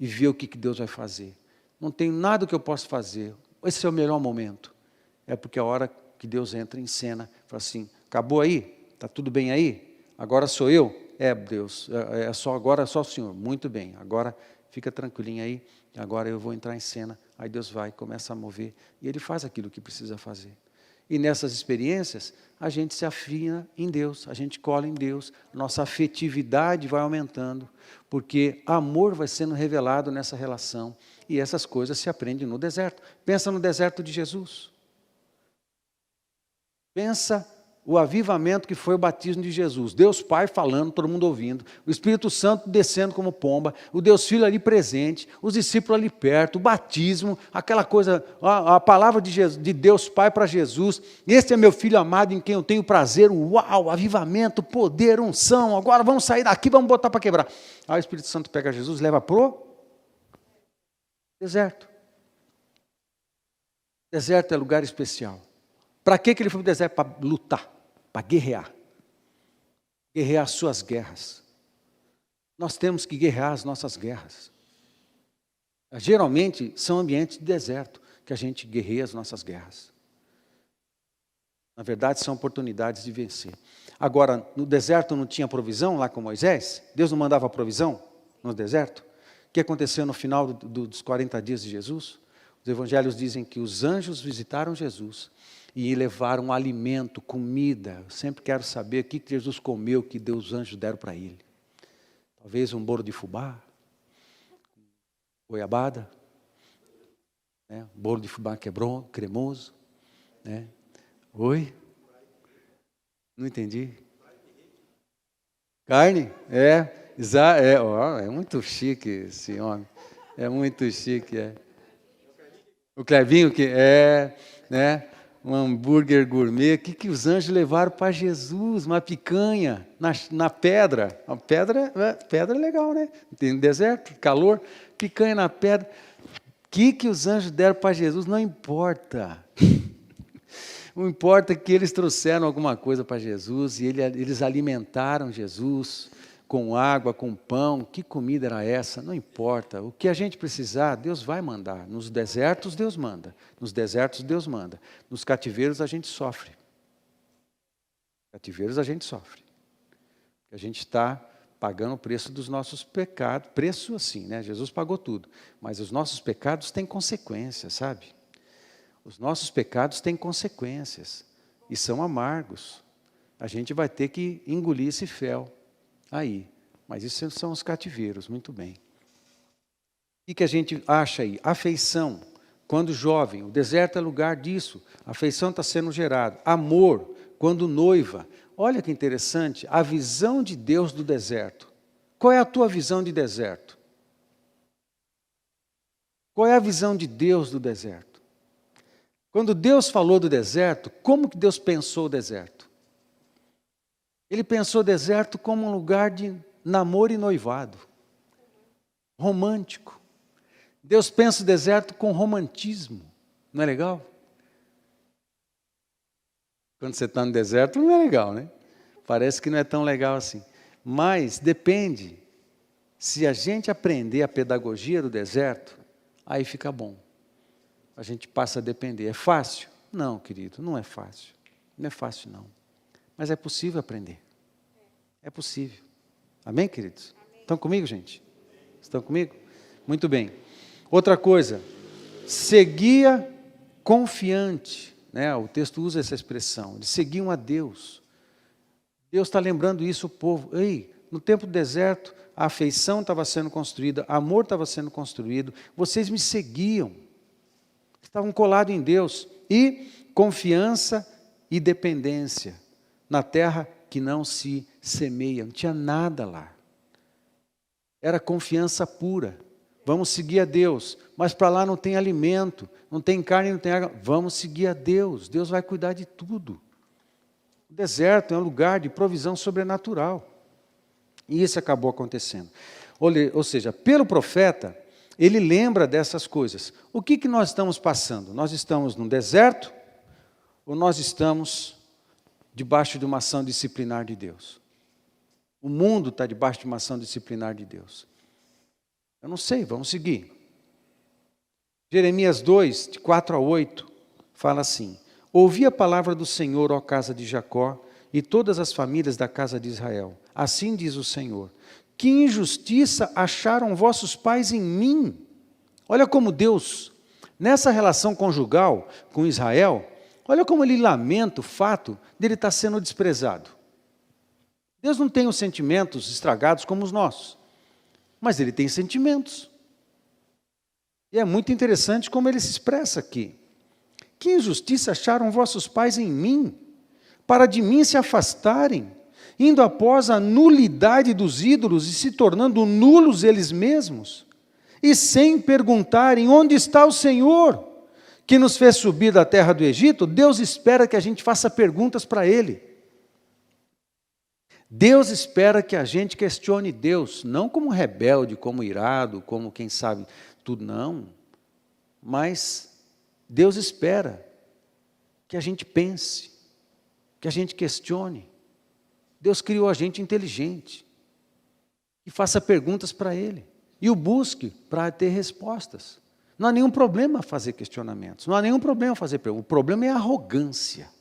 e ver o que Deus vai fazer. Não tem nada que eu possa fazer. Esse é o melhor momento. É porque é a hora que Deus entra em cena, fala assim: acabou aí? Está tudo bem aí? Agora sou eu? É, Deus, agora é só o Senhor. Muito bem, agora fica tranquilinho aí. Agora eu vou entrar em cena. Aí Deus vai, começa a mover, e Ele faz aquilo que precisa fazer. E nessas experiências, a gente se afina em Deus, a gente cola em Deus, nossa afetividade vai aumentando, porque amor vai sendo revelado nessa relação, e essas coisas se aprendem no deserto. Pensa no deserto de Jesus. Pensa o avivamento que foi o batismo de Jesus. Deus Pai falando, todo mundo ouvindo. O Espírito Santo descendo como pomba. O Deus Filho ali presente. Os discípulos ali perto. O batismo. Aquela coisa, a palavra de Deus Pai para Jesus. Este é meu Filho amado em quem eu tenho prazer. Uau, avivamento, poder, unção. Agora vamos sair daqui, vamos botar para quebrar. Aí o Espírito Santo pega Jesus, leva pro deserto. Deserto é lugar especial. Para que ele foi para o deserto? Para lutar, para guerrear. Guerrear as suas guerras. Nós temos que guerrear as nossas guerras. Geralmente são ambientes de deserto que a gente guerreia as nossas guerras. Na verdade, são oportunidades de vencer. Agora, no deserto não tinha provisão lá com Moisés? Deus não mandava provisão no deserto? O que aconteceu no final dos 40 dias de Jesus? Os evangelhos dizem que os anjos visitaram Jesus e levaram alimento, comida. Eu sempre quero saber o que Jesus comeu, que Deus, os anjos deram para ele. Talvez um bolo de fubá, goiabada, né? Bolo de fubá cremoso. Né? Oi? Não entendi. Carne? É muito chique esse homem. É muito chique, é. O Clevinho, que é, né? Um hambúrguer gourmet. O que os anjos levaram para Jesus? Uma picanha na pedra. A pedra é legal, né? Tem deserto, calor, picanha na pedra. O que os anjos deram para Jesus? Não importa. Não importa que eles trouxeram alguma coisa para Jesus e eles alimentaram Jesus com água, com pão. Que comida era essa? Não importa. O que a gente precisar, Deus vai mandar. Nos desertos, Deus manda. Nos desertos, Deus manda. Nos cativeiros, a gente sofre. Cativeiros, a gente sofre. A gente está pagando o preço dos nossos pecados. Preço assim, né? Jesus pagou tudo. Mas os nossos pecados têm consequências, sabe? Os nossos pecados têm consequências. E são amargos. A gente vai ter que engolir esse fel aí. Mas isso são os cativeiros, muito bem. O que a gente acha aí? Afeição. Quando jovem, o deserto é lugar disso. A afeição está sendo gerada. Amor, quando noiva. Olha que interessante, a visão de Deus do deserto. Qual é a tua visão de deserto? Qual é a visão de Deus do deserto? Quando Deus falou do deserto, como que Deus pensou o deserto? Ele pensou o deserto como um lugar de namoro e noivado. Romântico. Deus pensa o deserto com romantismo. Não é legal? Quando você está no deserto, não é legal, né? Parece que não é tão legal assim. Mas depende. Se a gente aprender a pedagogia do deserto, aí fica bom. A gente passa a depender. É fácil? Não, querido, não é fácil. Não é fácil, não. Mas é possível aprender. É possível. Amém, queridos? Amém. Estão comigo, gente? Estão comigo? Muito bem. Outra coisa, seguia confiante. Né? O texto usa essa expressão. Eles seguiam a Deus. Deus está lembrando isso ao povo. Ei, no tempo do deserto, a afeição estava sendo construída, amor estava sendo construído, vocês me seguiam. Estavam colados em Deus. E confiança e dependência na terra que não se semeia. Não tinha nada lá. Era confiança pura. Vamos seguir a Deus. Mas para lá não tem alimento, não tem carne, não tem água. Vamos seguir a Deus. Deus vai cuidar de tudo. O deserto é um lugar de provisão sobrenatural. E isso acabou acontecendo. Ou seja, pelo profeta, ele lembra dessas coisas. O que nós estamos passando? Nós estamos num deserto ou nós estamos debaixo de uma ação disciplinar de Deus? O mundo está debaixo de uma ação disciplinar de Deus. Eu não sei, vamos seguir. Jeremias 2, de 4 a 8, fala assim: ouvi a palavra do Senhor, ó casa de Jacó, e todas as famílias da casa de Israel. Assim diz o Senhor: que injustiça acharam vossos pais em mim. Olha como Deus, nessa relação conjugal com Israel, olha como ele lamenta o fato de ele estar sendo desprezado. Deus não tem os sentimentos estragados como os nossos, mas ele tem sentimentos. E é muito interessante como ele se expressa aqui. Que injustiça acharam vossos pais em mim, para de mim se afastarem, indo após a nulidade dos ídolos e se tornando nulos eles mesmos, e sem perguntarem onde está o Senhor, que nos fez subir da terra do Egito. Deus espera que a gente faça perguntas para Ele. Deus espera que a gente questione Deus, não como rebelde, como irado, como quem sabe tudo, não. Mas Deus espera que a gente pense, que a gente questione. Deus criou a gente inteligente, e faça perguntas para Ele, e o busque para ter respostas. Não há nenhum problema fazer questionamentos, não há nenhum problema fazer perguntas. O problema é a arrogância.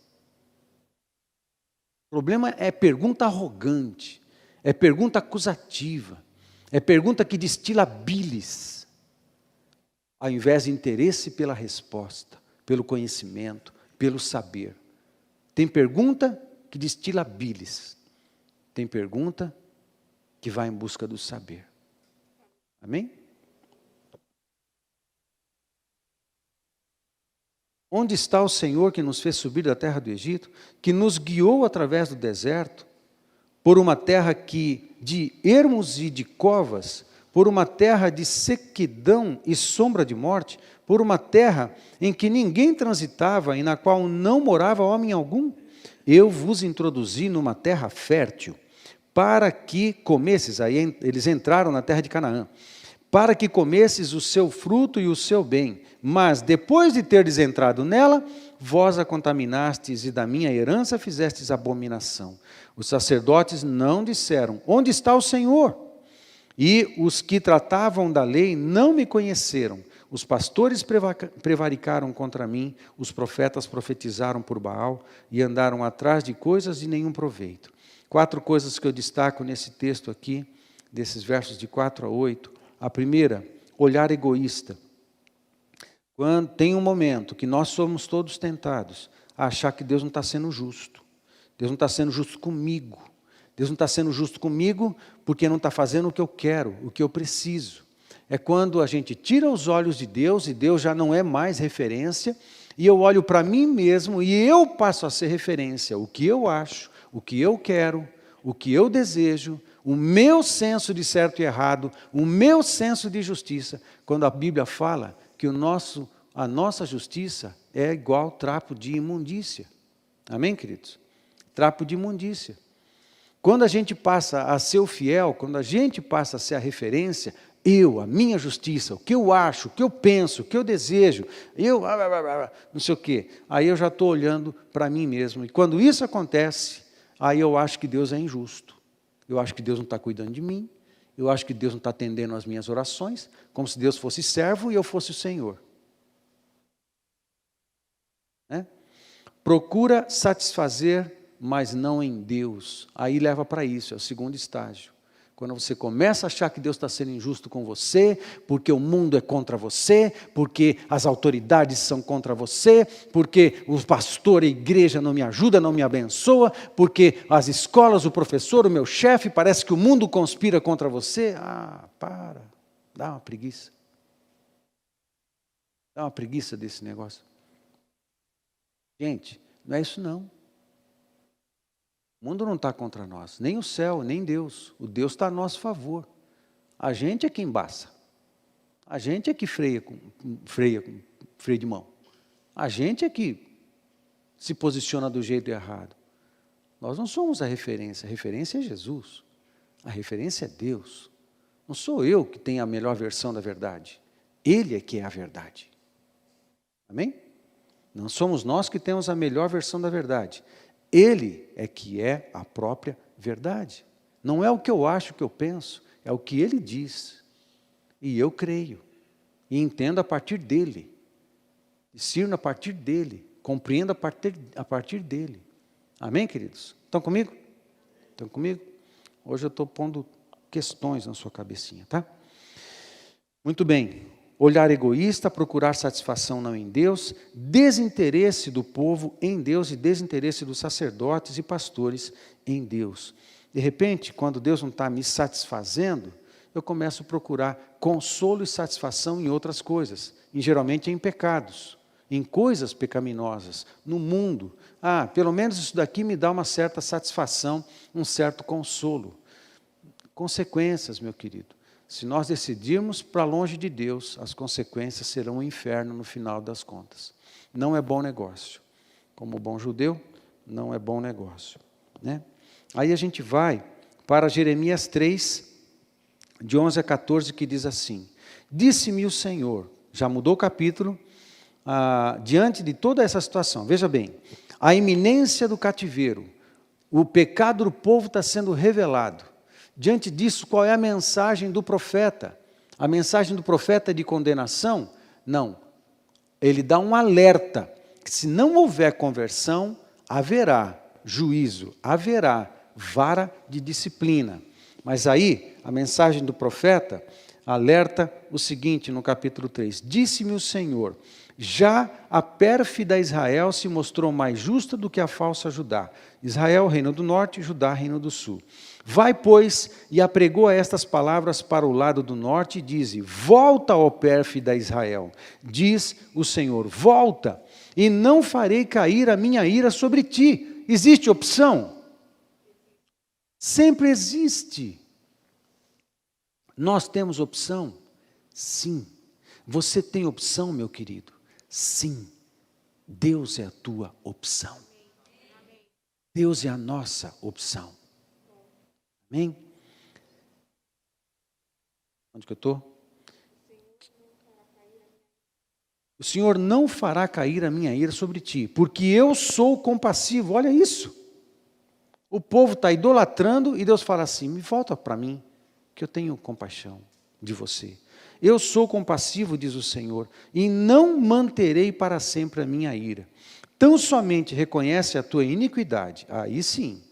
O problema é pergunta arrogante, é pergunta acusativa, é pergunta que destila bilis, ao invés de interesse pela resposta, pelo conhecimento, pelo saber. Tem pergunta que destila bilis, tem pergunta que vai em busca do saber. Amém? Onde está o Senhor que nos fez subir da terra do Egito, que nos guiou através do deserto, por uma terra de ermos e de covas, por uma terra de sequidão e sombra de morte, por uma terra em que ninguém transitava e na qual não morava homem algum? Eu vos introduzi numa terra fértil, para que comesses, aí eles entraram na terra de Canaã, para que comesses o seu fruto e o seu bem, mas depois de terdes entrado nela, vós a contaminastes e da minha herança fizestes abominação. Os sacerdotes não disseram: onde está o Senhor? E os que tratavam da lei não me conheceram. Os pastores prevaricaram contra mim, os profetas profetizaram por Baal e andaram atrás de coisas de nenhum proveito. 4 coisas que eu destaco nesse texto aqui, desses versos de 4 a 8. A primeira, olhar egoísta. Quando tem um momento que nós somos todos tentados a achar que Deus não está sendo justo. Deus não está sendo justo comigo. Deus não está sendo justo comigo porque não está fazendo o que eu quero, o que eu preciso. É quando a gente tira os olhos de Deus e Deus já não é mais referência, e eu olho para mim mesmo e eu passo a ser referência. O que eu acho, o que eu quero, o que eu desejo, o meu senso de certo e errado, o meu senso de justiça. Quando a Bíblia fala que a nossa justiça é igual trapo de imundícia. Amém, queridos? Trapo de imundícia. Quando a gente passa a ser o fiel, quando a gente passa a ser a referência, a minha justiça, o que eu acho, o que eu penso, o que eu desejo, não sei o quê. Aí eu já estou olhando para mim mesmo. E quando isso acontece, aí eu acho que Deus é injusto. Eu acho que Deus não está cuidando de mim. Eu acho que Deus não está atendendo às minhas orações, como se Deus fosse servo e eu fosse o Senhor. Procura satisfazer, mas não em Deus. Aí leva para isso, é o segundo estágio. Quando você começa a achar que Deus está sendo injusto com você, porque o mundo é contra você, porque as autoridades são contra você, porque o pastor, a igreja não me ajuda, não me abençoa, porque as escolas, o professor, o meu chefe, parece que o mundo conspira contra você. Para, dá uma preguiça. Dá uma preguiça desse negócio. Gente, não é isso não. O mundo não está contra nós, nem o céu, nem Deus. O Deus está a nosso favor. A gente é que embaça. A gente é que freia com freio de mão. A gente é que se posiciona do jeito errado. Nós não somos a referência é Jesus. A referência é Deus. Não sou eu que tenho a melhor versão da verdade. Ele é que é a verdade. Amém? Não somos nós que temos a melhor versão da verdade. Ele é que é a própria verdade. Não é o que eu acho, o que eu penso, é o que Ele diz. E eu creio. E entendo a partir dEle. Discerno a partir dEle. Compreendo a partir dEle. Amém, queridos? Estão comigo? Estão comigo? Hoje eu estou pondo questões na sua cabecinha, tá? Muito bem. Olhar egoísta, procurar satisfação não em Deus, desinteresse do povo em Deus e desinteresse dos sacerdotes e pastores em Deus. De repente, quando Deus não está me satisfazendo, eu começo a procurar consolo e satisfação em outras coisas, e geralmente em pecados, em coisas pecaminosas, no mundo. Pelo menos isso daqui me dá uma certa satisfação, um certo consolo. Consequências, meu querido. Se nós decidirmos para longe de Deus, as consequências serão um inferno no final das contas. Não é bom negócio. Como bom judeu, não é bom negócio. Né? Aí a gente vai para Jeremias 3, de 11 a 14, que diz assim: Disse-me o Senhor, já mudou o capítulo, diante de toda essa situação, veja bem, a iminência do cativeiro, o pecado do povo está sendo revelado. Diante disso, qual é a mensagem do profeta? A mensagem do profeta é de condenação? Não. Ele dá um alerta, que se não houver conversão, haverá juízo, haverá vara de disciplina. Mas aí, a mensagem do profeta alerta o seguinte no capítulo 3. Disse-me o Senhor, já a pérfida Israel se mostrou mais justa do que a falsa Judá. Israel, reino do norte, Judá, reino do sul. Vai, pois, e apregoa estas palavras para o lado do norte e dize: volta, ó pérfida Israel, diz o Senhor, volta, e não farei cair a minha ira sobre ti. Existe opção? Sempre existe. Nós temos opção? Sim. Você tem opção, meu querido? Sim. Deus é a tua opção. Deus é a nossa opção. Amém? Onde que eu estou? O Senhor não fará cair a minha ira sobre ti, porque eu sou compassivo. Olha isso. O povo está idolatrando e Deus fala assim: me volta para mim, que eu tenho compaixão de você. Eu sou compassivo, diz o Senhor, e não manterei para sempre a minha ira. Tão somente reconhece a tua iniquidade. Aí sim.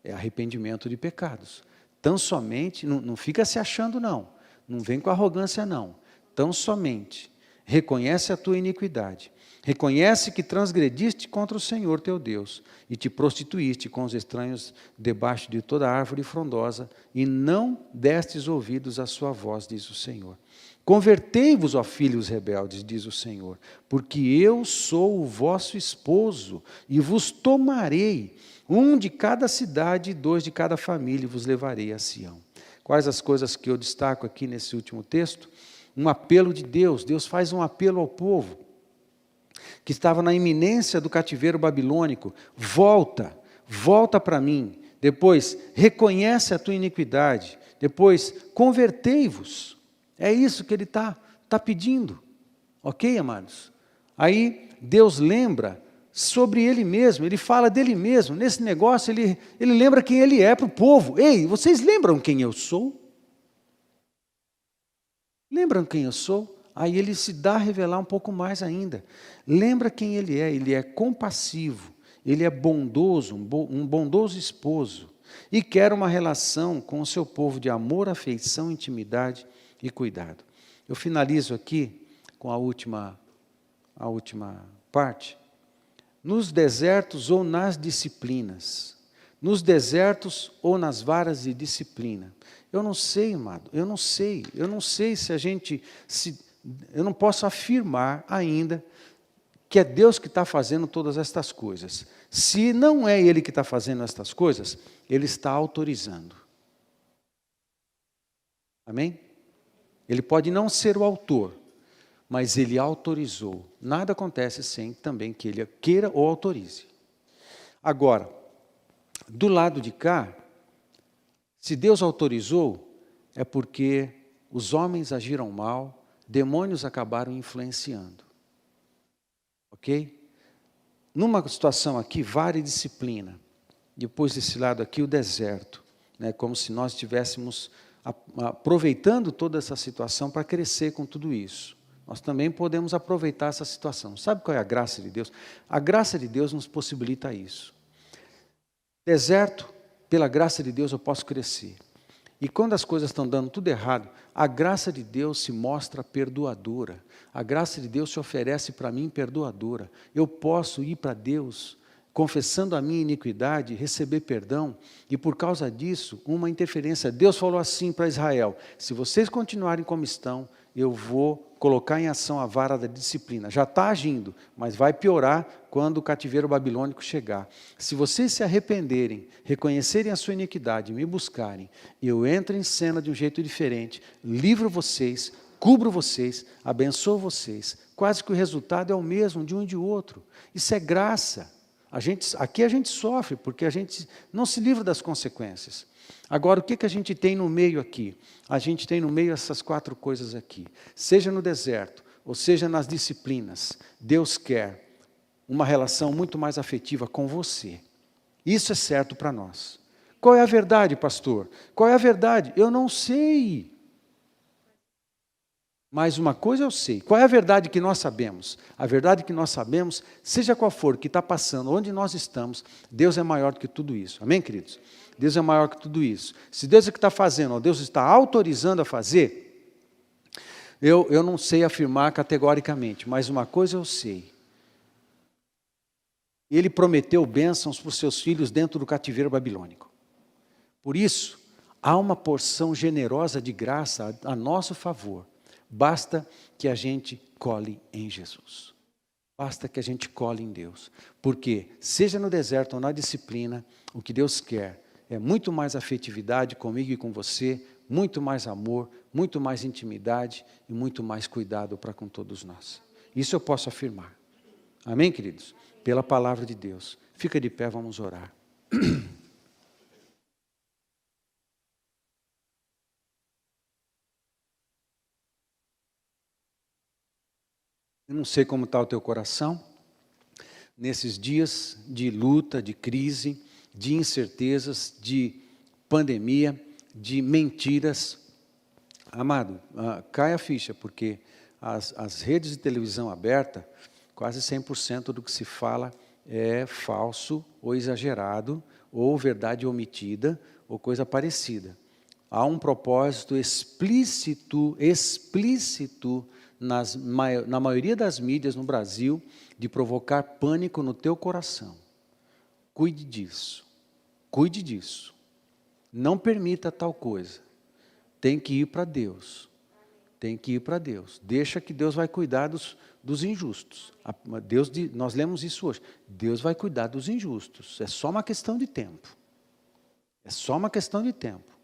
é arrependimento de pecados. Tão somente, não fica se achando não vem com arrogância não, tão somente reconhece a tua iniquidade, reconhece que transgrediste contra o Senhor teu Deus, e te prostituíste com os estranhos debaixo de toda árvore frondosa, e não destes ouvidos à sua voz, diz o Senhor. Convertei-vos, ó filhos rebeldes, diz o Senhor, porque eu sou o vosso esposo, e vos tomarei, um de cada cidade e 2 de cada família, e vos levarei a Sião. Quais as coisas que eu destaco aqui nesse último texto? Um apelo de Deus. Deus faz um apelo ao povo que estava na iminência do cativeiro babilônico. Volta para mim. Depois, reconhece a tua iniquidade. Depois, convertei-vos. É isso que ele está pedindo. Ok, amados? Aí, Deus lembra sobre ele mesmo, ele fala dele mesmo. Nesse negócio, ele lembra quem ele é para o povo. Ei, vocês lembram quem eu sou? Lembram quem eu sou? Aí ele se dá a revelar um pouco mais ainda. Lembra quem ele é compassivo, ele é bondoso, um bondoso esposo, e quer uma relação com o seu povo de amor, afeição, intimidade e cuidado. Eu finalizo aqui com a última parte. Nos desertos ou nas disciplinas, nos desertos ou nas varas de disciplina. Eu não sei, amado, eu não sei se a gente, eu não posso afirmar ainda que é Deus que está fazendo todas estas coisas. Se não é Ele que está fazendo estas coisas, Ele está autorizando. Amém? Ele pode não ser o autor, mas Ele autorizou. Nada acontece sem também que Ele queira ou autorize. Agora, do lado de cá, se Deus autorizou, é porque os homens agiram mal, demônios acabaram influenciando. Ok? Numa situação aqui, vara e disciplina. Depois desse lado aqui, o deserto. Né? Como se nós estivéssemos aproveitando toda essa situação para crescer com tudo isso. Nós também podemos aproveitar essa situação. Sabe qual é a graça de Deus? A graça de Deus nos possibilita isso. Deserto, pela graça de Deus eu posso crescer. E quando as coisas estão dando tudo errado, a graça de Deus se mostra perdoadora. A graça de Deus se oferece para mim perdoadora. Eu posso ir para Deus, confessando a minha iniquidade, receber perdão, e por causa disso, uma interferência. Deus falou assim para Israel: se vocês continuarem como estão, eu vou colocar em ação a vara da disciplina. Já está agindo, mas vai piorar quando o cativeiro babilônico chegar. Se vocês se arrependerem, reconhecerem a sua iniquidade, me buscarem, eu entro em cena de um jeito diferente, livro vocês, cubro vocês, abençoo vocês. Quase que o resultado é o mesmo de um e de outro. Isso é graça. Aqui a gente sofre, porque a gente não se livra das consequências. Agora, o que a gente tem no meio aqui? A gente tem no meio essas 4 coisas aqui. Seja no deserto, ou seja nas disciplinas, Deus quer uma relação muito mais afetiva com você. Isso é certo para nós. Qual é a verdade, pastor? Qual é a verdade? Eu não sei. Mas uma coisa eu sei. Qual é a verdade que nós sabemos? A verdade que nós sabemos, seja qual for o que está passando, onde nós estamos, Deus é maior do que tudo isso. Amém, queridos? Deus é maior que tudo isso. Se Deus é que está fazendo, ou Deus está autorizando a fazer, eu não sei afirmar categoricamente, mas uma coisa eu sei. Ele prometeu bênçãos para os seus filhos dentro do cativeiro babilônico. Por isso, há uma porção generosa de graça a nosso favor. Basta que a gente cole em Jesus. Basta que a gente cole em Deus. Porque, seja no deserto ou na disciplina, o que Deus quer é muito mais afetividade comigo e com você, muito mais amor, muito mais intimidade e muito mais cuidado para com todos nós. Isso eu posso afirmar. Amém, queridos? Pela palavra de Deus. Fica de pé, vamos orar. Eu não sei como está o teu coração, nesses dias de luta, de crise, de incertezas, de pandemia, de mentiras. Amado, cai a ficha, porque as redes de televisão aberta, quase 100% do que se fala é falso, ou exagerado, ou verdade omitida, ou coisa parecida. Há um propósito explícito na maioria das mídias no Brasil, de provocar pânico no teu coração. Cuide disso. Cuide disso. Não permita tal coisa. Tem que ir para Deus. Tem que ir para Deus. Deixa que Deus vai cuidar dos injustos. Nós lemos isso hoje. Deus vai cuidar dos injustos. É só uma questão de tempo. É só uma questão de tempo.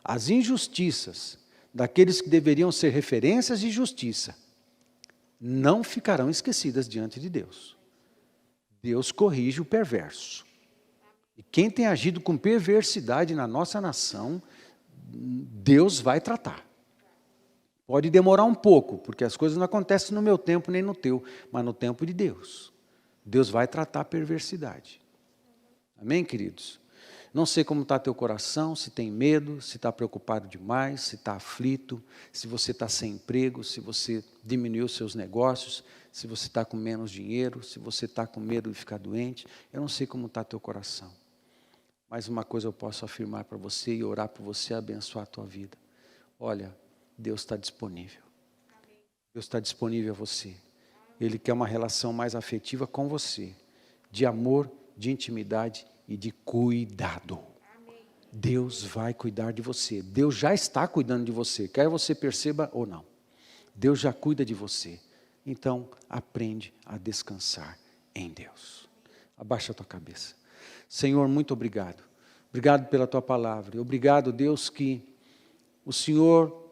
As injustiças daqueles que deveriam ser referências de justiça não ficarão esquecidas diante de Deus. Deus corrige o perverso. E quem tem agido com perversidade na nossa nação, Deus vai tratar. Pode demorar um pouco, porque as coisas não acontecem no meu tempo nem no teu, mas no tempo de Deus. Deus vai tratar a perversidade. Amém, queridos? Não sei como está teu coração, se tem medo, se está preocupado demais, se está aflito, se você está sem emprego, se você diminuiu seus negócios, se você está com menos dinheiro, se você está com medo de ficar doente. Eu não sei como está teu coração. Mas uma coisa eu posso afirmar para você e orar por você e abençoar a tua vida. Olha, Deus está disponível. Deus está disponível a você. Ele quer uma relação mais afetiva com você, de amor, de intimidade e de cuidado. Deus vai cuidar de você. Deus já está cuidando de você, quer você perceba ou não. Deus já cuida de você. Então, aprende a descansar em Deus. Abaixa a tua cabeça. Senhor, muito obrigado. Obrigado pela tua palavra. Obrigado, Deus, que o Senhor,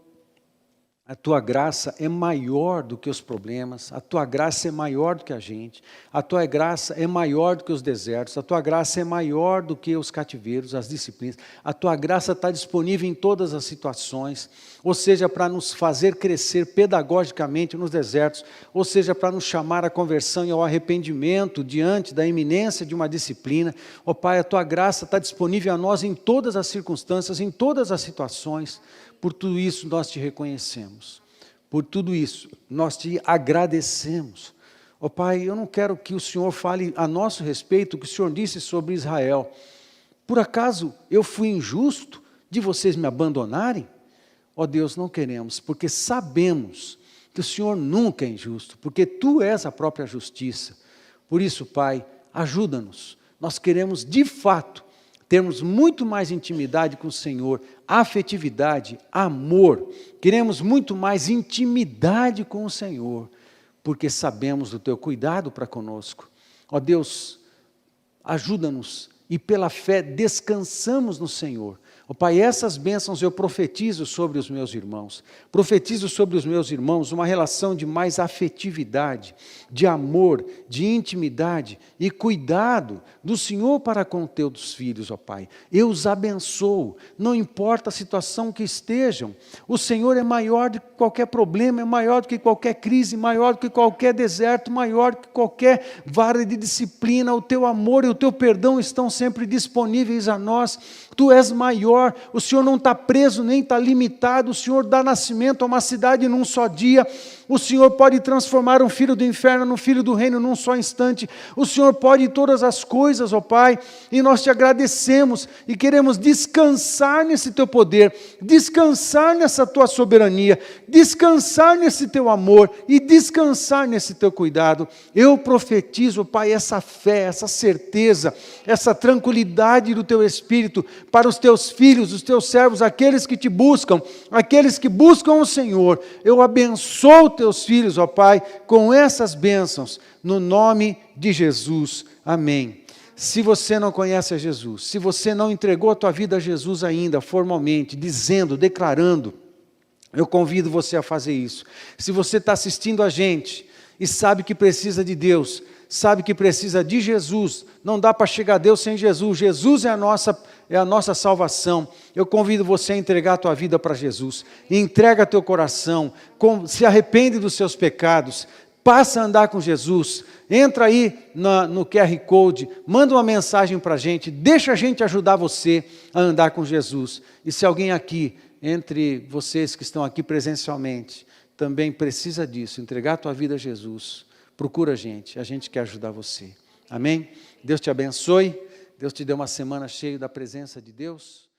a tua graça é maior do que os problemas, a tua graça é maior do que a gente, a tua graça é maior do que os desertos, a tua graça é maior do que os cativeiros, as disciplinas, a tua graça está disponível em todas as situações, ou seja, para nos fazer crescer pedagogicamente nos desertos, ou seja, para nos chamar à conversão e ao arrependimento diante da iminência de uma disciplina. Ó Pai, a tua graça está disponível a nós em todas as circunstâncias, em todas as situações. Por tudo isso nós te reconhecemos, por tudo isso nós te agradecemos. Ó Pai, eu não quero que o Senhor fale a nosso respeito o que o Senhor disse sobre Israel. Por acaso eu fui injusto de vocês me abandonarem? Ó Deus, não queremos, porque sabemos que o Senhor nunca é injusto, porque Tu és a própria justiça. Por isso, Pai, ajuda-nos. Nós queremos de fato termos muito mais intimidade com o Senhor, afetividade, amor. Queremos muito mais intimidade com o Senhor, porque sabemos do Teu cuidado para conosco. Ó Deus, ajuda-nos e pela fé descansamos no Senhor. Ó Pai, essas bênçãos eu profetizo sobre os meus irmãos. Profetizo sobre os meus irmãos uma relação de mais afetividade, de amor, de intimidade e cuidado do Senhor para com teus filhos, ó Pai. Eu os abençoo, não importa a situação que estejam. O Senhor é maior do que qualquer problema, é maior do que qualquer crise, maior do que qualquer deserto, maior do que qualquer vara de disciplina. O Teu amor e o Teu perdão estão sempre disponíveis a nós. Tu és maior, o Senhor não está preso, nem está limitado, o Senhor dá nascimento a uma cidade num só dia, o Senhor pode transformar um filho do inferno no filho do reino num só instante, o Senhor pode todas as coisas, ó Pai, e nós te agradecemos e queremos descansar nesse Teu poder, descansar nessa Tua soberania, descansar nesse Teu amor e descansar nesse Teu cuidado. Eu profetizo, Pai, essa fé, essa certeza, essa tranquilidade do Teu Espírito para os Teus filhos, os Teus servos, aqueles que Te buscam, aqueles que buscam o Senhor. Eu abençoo Teus filhos, ó Pai, com essas bênçãos, no nome de Jesus. Amém. Se você não conhece a Jesus, se você não entregou a tua vida a Jesus ainda, formalmente, dizendo, declarando, eu convido você a fazer isso. Se você está assistindo a gente e sabe que precisa de Deus, sabe que precisa de Jesus, não dá para chegar a Deus sem Jesus, Jesus é a nossa salvação. Eu convido você a entregar a tua vida para Jesus, entrega teu coração, se arrepende dos seus pecados, passa a andar com Jesus, entra aí no QR Code, manda uma mensagem para a gente, deixa a gente ajudar você a andar com Jesus. E se alguém aqui, entre vocês que estão aqui presencialmente, também precisa disso, entregar a tua vida a Jesus, procura a gente quer ajudar você. Amém? Deus te abençoe. Deus te deu uma semana cheia da presença de Deus.